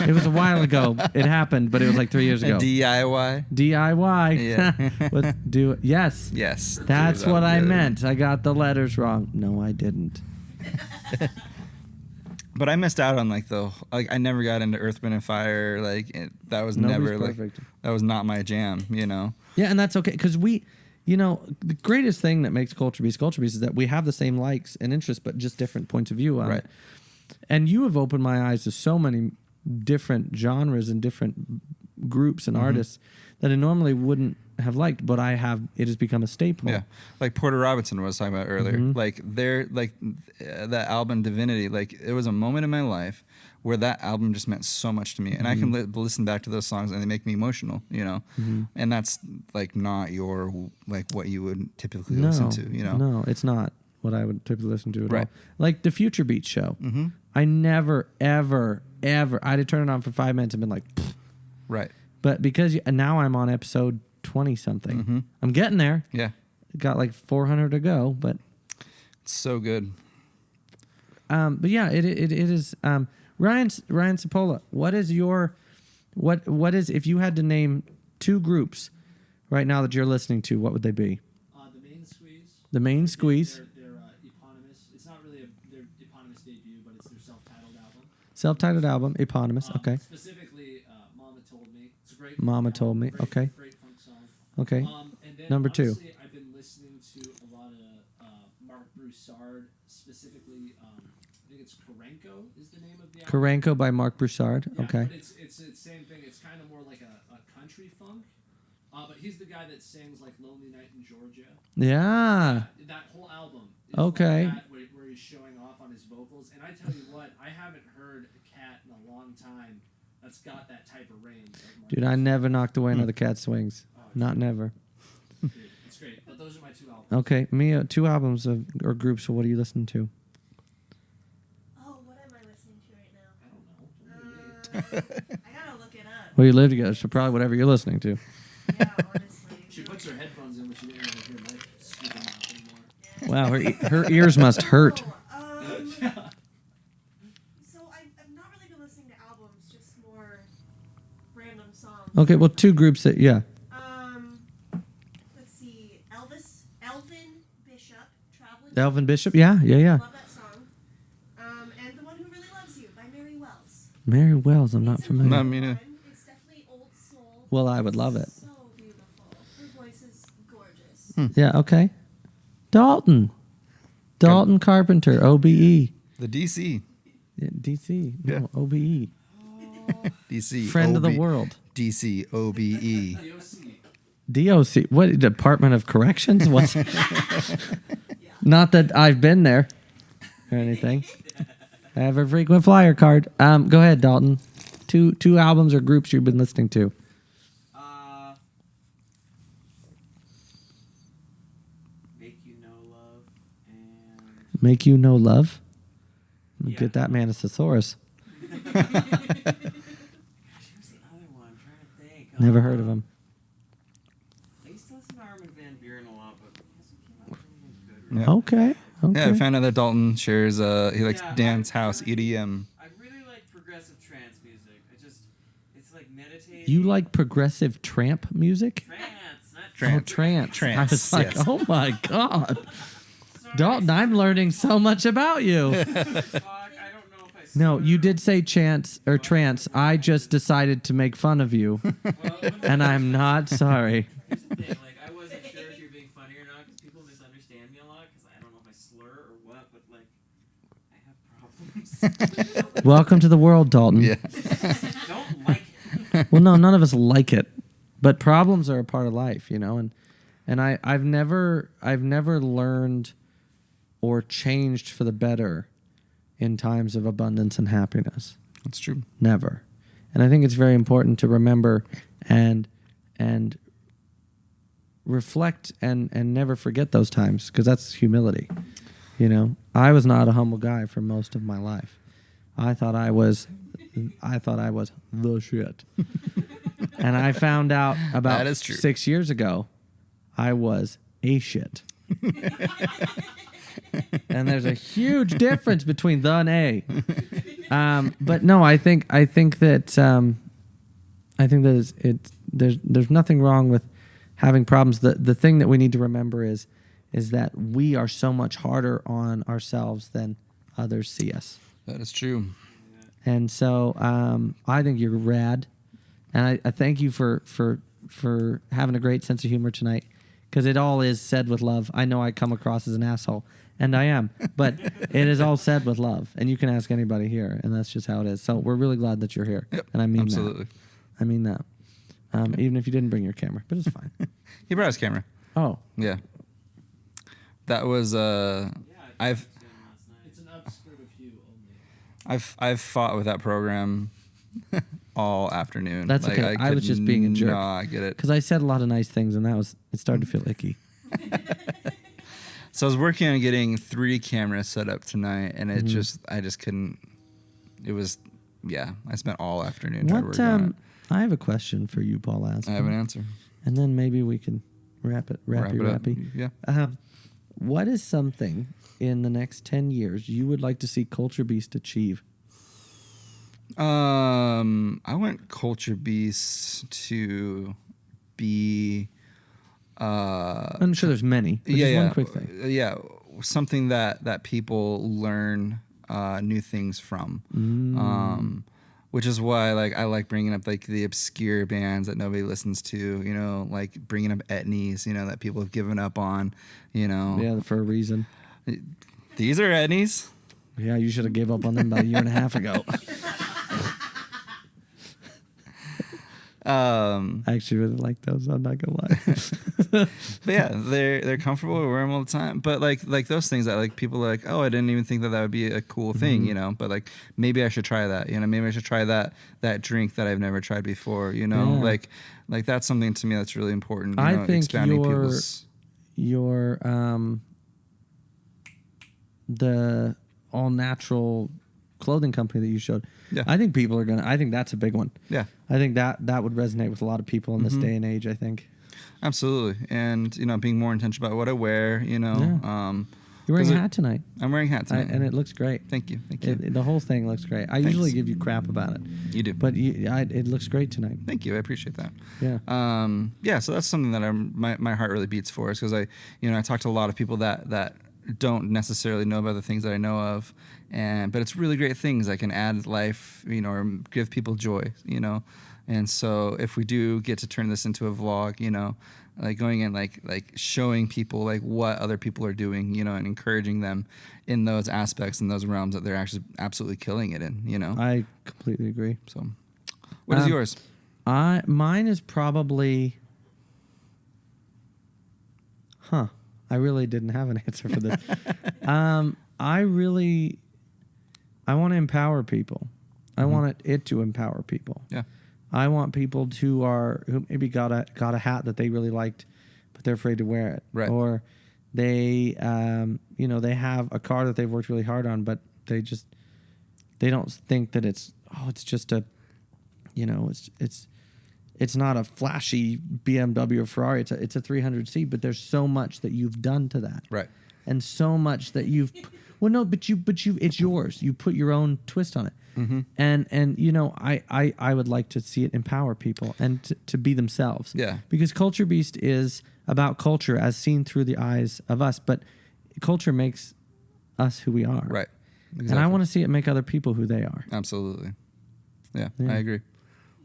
It was a while ago. It happened, but it was like 3 years ago. DIY. DIY. Yeah. Yes. Yes. That's what I Yeah. meant. I got the letters wrong. No, I didn't. But I missed out on I never got into Earth, Wind and Fire. That was Nobody's never perfect. that was not my jam. Yeah, and that's okay because we, the greatest thing that makes Culture Beast is that we have the same likes and interests, but just different points of view on Right. it. And you have opened my eyes to so many different genres and different groups and artists that I normally wouldn't have liked, but I have. It has become a staple. Yeah, like Porter Robinson was talking about earlier. That album Divinity. It was a moment in my life where that album just meant so much to me, and I can listen back to those songs and they make me emotional. And that's not your what you would typically listen to. No, it's not what I would typically listen to at Right. all. Like the Future Beat show. I never, ever, ever. I'd have turned it on for 5 minutes and been like, pfft. Right. But because now I'm on episode 20 something. I'm getting there. Yeah. Got like 400 to go, but It's so good. but yeah, it is. Ryan Cipolla, what is your what is if you had to name two groups right now that you're listening to, what would they be? The Main Squeeze. The Main Squeeze. They're eponymous. eponymous debut, but it's their self-titled album. Self-titled album, eponymous. Okay. Specifically, Mama Told Me. It's a great. Mama funk Told album, Me. Great, Okay. Great funk song. Okay. And then Number 2. obviously, I've been listening to a lot of Mark Broussard, specifically. I think it's Karenko is the name of the album. Karenko by Mark Broussard. Yeah, Okay. but it's the same thing. It's kind of more like a country funk. But he's the guy that sings like "Lonely Night in Georgia." Yeah. That whole album. Is Okay. Like that, where he's showing off on his vocals, and I tell you what, I haven't heard a cat in a long time that's got that type of range. Like Dude, I never knocked away another cat swings. Not never. Dude, it's great. But those are my 2 albums. Okay. Mia, 2 albums or groups. So what are you listening to? Oh, what am I listening to right now? I don't know. I gotta look it up. Well, you live together, so probably whatever you're listening to. Yeah, honestly. She puts her headphones in, but she didn't want to hear my stupid mouth anymore. Wow, her ears must hurt. So I've not really been listening to albums, just more random songs. Okay, well, 2 groups that, yeah. Let's see, Elvin Bishop, Traveling. Elvin Bishop, yeah. Love that song. And The One Who Really Loves You by Mary Wells. Mary Wells, I'm not It's a familiar. Not me neither. one. It's definitely old soul. Well, I would love it. So beautiful. Her voice is gorgeous. Yeah, okay. Dalton Carpenter, OBE. The DC. Yeah, DC, no, Yeah. OBE. DC. Friend of the OB world. DC. OBE. DOC. DOC, what, Department of Corrections? What? Not that I've been there or anything. I have a frequent flyer card. Go ahead, Dalton. Two albums or groups you've been listening to. Make You Know Love and Make You Know Love. Yeah. Get that man a thesaurus. gosh, who's the other one? I'm trying to think. Never heard of him. I used to listen to Armin van Buuren a lot, but he hasn't came out with anything good. Yeah. Okay. Yeah, I found out that Dalton shares. He likes Yeah, dance, I house, really- EDM. I really like progressive trance music. It's like meditating. You like progressive tramp music? trance, not Trance. Oh, trance. Trance, I was like, yes. oh my God. Sorry, Dalton, I'm learning so much about you. fuck, I don't know if I. No, slur you did say chance or trance. I just decided to make fun of you, Well, and I'm not sorry. here's the thing. Like, I wasn't sure if you're being funny or not because people misunderstand me a lot because I don't know if I slur or what, but like, I have problems. Welcome to the world, Dalton. Yeah. Don't like it. Well, no, none of us like it, but problems are a part of life, and I've never learned or changed for the better in times of abundance and happiness. That's true. Never. And I think it's very important to remember and reflect and never forget those times, because that's humility. I was not a humble guy for most of my life. I thought I was the shit. And I found out about That is true. 6 years ago I was a shit. And there's a huge difference between the and a. But no, I think that there's nothing wrong with having problems. The thing that we need to remember is that we are so much harder on ourselves than others see us. That is true. And so I think you're rad, and I thank you for having a great sense of humor tonight, because it all is said with love. I know I come across as an asshole, and I am, but it is all said with love, and you can ask anybody here, and that's just how it is. So we're really glad that you're here, Yep, and I mean absolutely. that. I mean that. Even if you didn't bring your camera, but it's fine. He brought his camera. Oh, Yeah. That was Yeah, I I've was doing last night. It's an upskirt of you only. I've fought with that program all afternoon. That's okay. I could was just being a jerk. not get it. because I said a lot of nice things, and it started to feel icky. So I was working on getting 3 cameras set up tonight, and Mm-hmm. I just couldn't. It was, I spent all afternoon trying to What? work on it. I have a question for you, Paul Aspen. I have an answer. And then maybe we can wrap it. Wrap it up. Rappy. Yeah. What is something in the next 10 years you would like to see Culture Beast achieve? I want Culture Beast to be. I'm sure there's many. But just one quick thing. Yeah, something that people learn new things from. Which is why like I like bringing up like the obscure bands that nobody listens to, you know, like bringing up etnies, you know, that people have given up on, you know. Yeah, for a reason. These are etnies. Yeah, you should have gave up on them about a year and a half ago. I actually really like those. I'm not gonna lie. But yeah, they're comfortable. We wear them all the time. But like those things that like people are like, oh, I didn't even think that would be a cool thing, you know. But like maybe I should try that. You know, maybe I should try that drink that I've never tried before. You know, Yeah. like that's something to me that's really important. You I know, think expanding people's. your the all natural clothing company that you showed. Yeah. I think people are gonna. I think that's a big one. Yeah. I think that would resonate with a lot of people in this day and age. I think. Absolutely, and you know, being more intentional about what I wear. You know, Yeah. You're wearing a hat tonight. I'm wearing a hat tonight, and it looks great. Thank you. The whole thing looks great. I usually give you crap about it, You do, but it looks great tonight. thank you. I appreciate that. Yeah. Yeah, so that's something that my heart really beats for, is because I talk to a lot of people that don't necessarily know about the things that I know of, but it's really great things that can add life, you know, or give people joy, you know. And so if we do get to turn this into a vlog, you know, like going in, like showing people like what other people are doing, you know, and encouraging them in those aspects, in those realms that they're actually absolutely killing it in, you know. I completely agree. So what is yours? Mine is probably. I really didn't have an answer for this. I want to empower people. I want it to empower people. Yeah. I want people who maybe got a hat that they really liked, but they're afraid to wear it. Right. Or they, they have a car that they've worked really hard on, but they don't think that it's just a, it's not a flashy BMW or Ferrari. It's a 300C, but there's so much that you've done to that. Right. And so much that you've, it's yours. You put your own twist on it. Mm-hmm. And I would like to see it empower people and to be themselves. Yeah. Because Culture Beast is about culture as seen through the eyes of us, but culture makes us who we are. Right. Exactly. And I want to see it make other people who they are. Absolutely. Yeah, Yeah. I agree.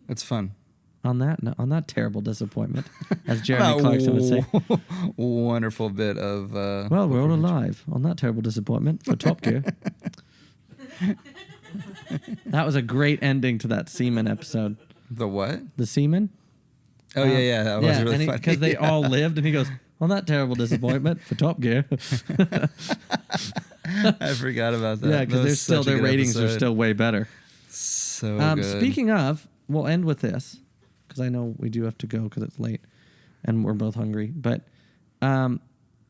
It's fun. On that terrible disappointment, as Jeremy Clarkson would say. Wonderful bit of. Well, we're all alive on that terrible disappointment for Top Gear. That was a great ending to that Seaman episode. The what? The Seaman? Oh, yeah. That was really funny. Because they all lived, and he goes, on that terrible disappointment for Top Gear. I forgot about that. Yeah, because their ratings are still way better. So good. Speaking of, we'll end with this, because I know we do have to go because it's late, and we're both hungry. But the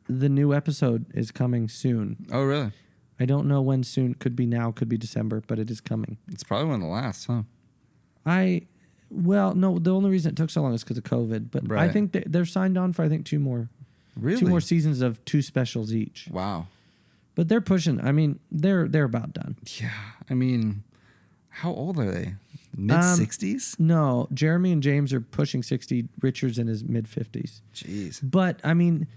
new episode is coming soon. Oh, really? I don't know when soon. Could be now, could be December, but it is coming. It's probably one of the last, huh? No, the only reason it took so long is because of COVID. But Right. I think they're signed on for, two more. Really? 2 more seasons of 2 specials each. Wow. But they're pushing. I mean, they're about done. Yeah. I mean, how old are they? Mid-60s? No, Jeremy and James are pushing 60. Richard's in his mid-50s. Jeez. But, I mean,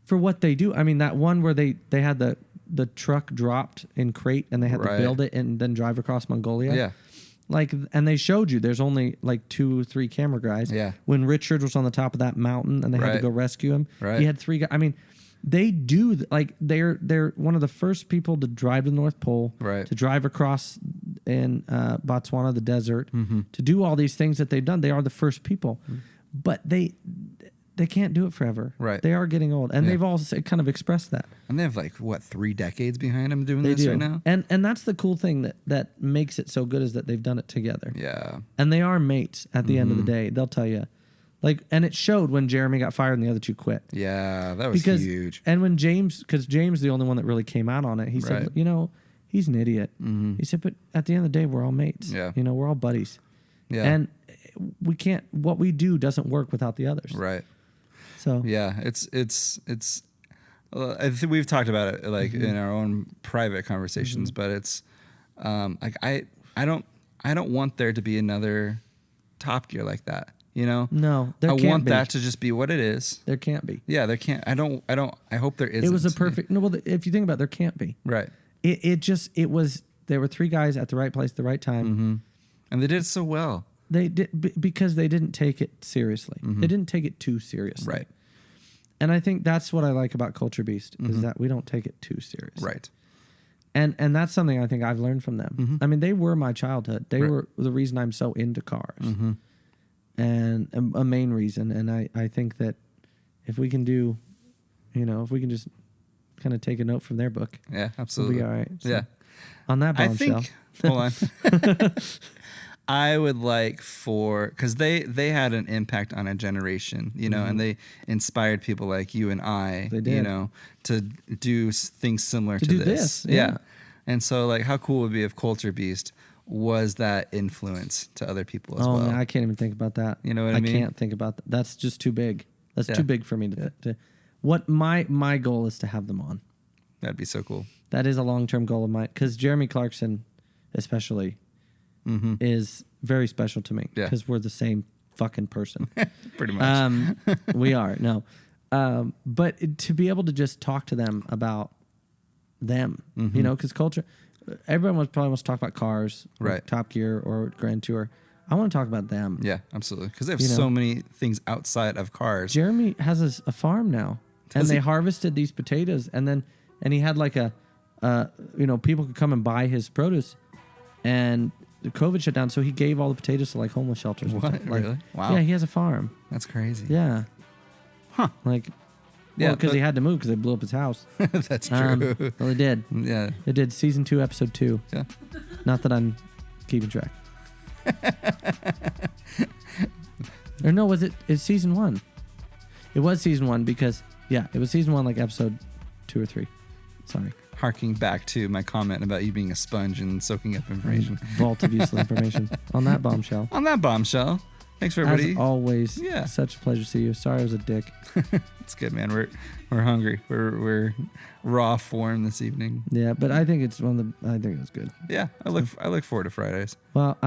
for what they do, I mean, that one where they had the truck dropped in crate and they had Right. to build it and then drive across Mongolia. Yeah. And they showed you there's only 2 or 3 camera guys. Yeah. When Richard was on the top of that mountain and they had to Right. go rescue him, Right. he had 3 guys. I mean, they do they're one of the first people to drive to the North Pole, Right. to drive across in Botswana, the desert, Mm-hmm. to do all these things that they've done. They are the first people, but they can't do it forever. Right. They are getting old, and Yeah. they've all kind of expressed that. And they have 3 decades behind them doing They this do. right now? And that's the cool thing that makes it so good, is that they've done it together. Yeah. And they are mates at the end of the day. They'll tell you. And it showed when Jeremy got fired and the other 2 quit. Yeah, that was Because huge. And when because James is the only one that really came out on it, he Right. said, he's an idiot. He said, but at the end of the day, we're all mates. Yeah. We're all buddies. Yeah. And what we do doesn't work without the others. Right. So Yeah, it's I think we've talked about it in our own private conversations, but it's I don't want there to be another Top Gear like that, no, there I can't want be. that to just be what it is. There can't be. Yeah, there can't. I hope there isn't. It was a perfect. No, well, if you think about it, there can't be. Right. It They were three guys at the right place at the right time. Mm-hmm. And they did it so well. They did because they didn't take it seriously. Mm-hmm. They didn't take it too seriously. Right. And I think that's what I like about Culture Beast is that we don't take it too seriously. Right. And that's something I think I've learned from them. Mm-hmm. I mean, they were my childhood. They Right. were the reason I'm so into cars. Mm-hmm. And a main reason. And I think that if we can do, if we can just kind of take a note from their book, Yeah, we'll absolutely. be all right. So, Yeah. On that I bombshell. think, hold on. I would like because they had an impact on a generation, and they inspired people like you and I, They did. to do things similar to do this. this, yeah. And so like how cool would it be if Culture Beast was that influence to other people as Oh, well? man, I can't even think about that. You know what I mean? I can't think about that. That's just too big. That's Yeah. too big for me to what my goal is to have them on. That'd be so cool. That is a long-term goal of mine because Jeremy Clarkson especially is very special to me Yeah. because we're the same fucking person. Pretty much. We are. No. But to be able to just talk to them about them, because culture, everyone probably wants to talk about cars, or Right. Top Gear or Grand Tour. I want to talk about them. Yeah, absolutely. Because they have You know. so many things outside of cars. Jeremy has a farm now, and Does they he? harvested these potatoes, and he had like people could come and buy his produce, and the COVID shut down, so he gave all the potatoes to like homeless shelters. and What? stuff. Like, Really? Wow. Yeah, he has a farm. That's crazy. Yeah. Huh. Like, Yeah, because but- he had to move because they blew up his house. That's true. Well, they did. Yeah. They did season 2, episode 2. Yeah. Not that I'm keeping track. Or no, it's season 1? It was season 1 because, it was season 1, like episode 2 or 3. Sorry. Harking back to my comment about you being a sponge and soaking up information. Vault of useful information. On that bombshell. On that bombshell, thanks for everybody. As always, Yeah. such a pleasure to see you. Sorry I was a dick. It's good, man. We're hungry. We're raw form this evening. Yeah, but I think it's I think it's good. Yeah, I look forward to Fridays. Well,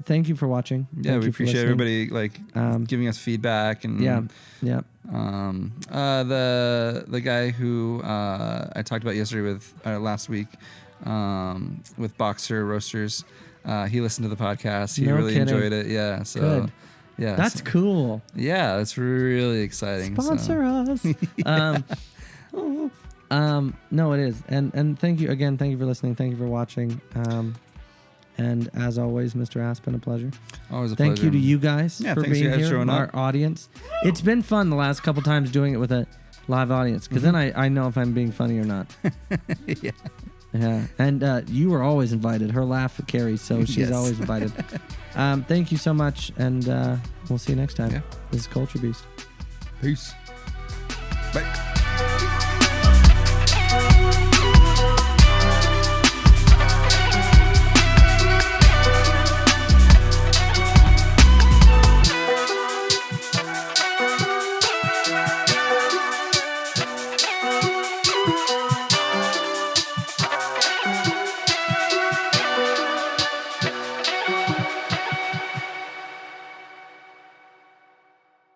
thank you for watching. Yeah, Thank we you for appreciate listening. everybody giving us feedback and Yeah. the guy who I talked about yesterday with last week with Boxer Roasters. He listened to the podcast. He No really kidding. enjoyed it. Yeah. So Good. yeah, That's so- cool. yeah, that's really exciting. Sponsor us. No, it is. And thank you again. Thank you for listening. Thank you for watching. And as always, Mr. Aspen, a pleasure. Always a Thank pleasure. you to you guys Yeah, for thanks being you guys here, showing our up. audience. It's been fun the last couple times doing it with a live audience because then I know if I'm being funny or not. Yeah. Yeah, and you were always invited. Her laugh carries, so she's Yes. always invited. Thank you so much, and we'll see you next time. Yeah. This is Culture Beast. Peace. Bye.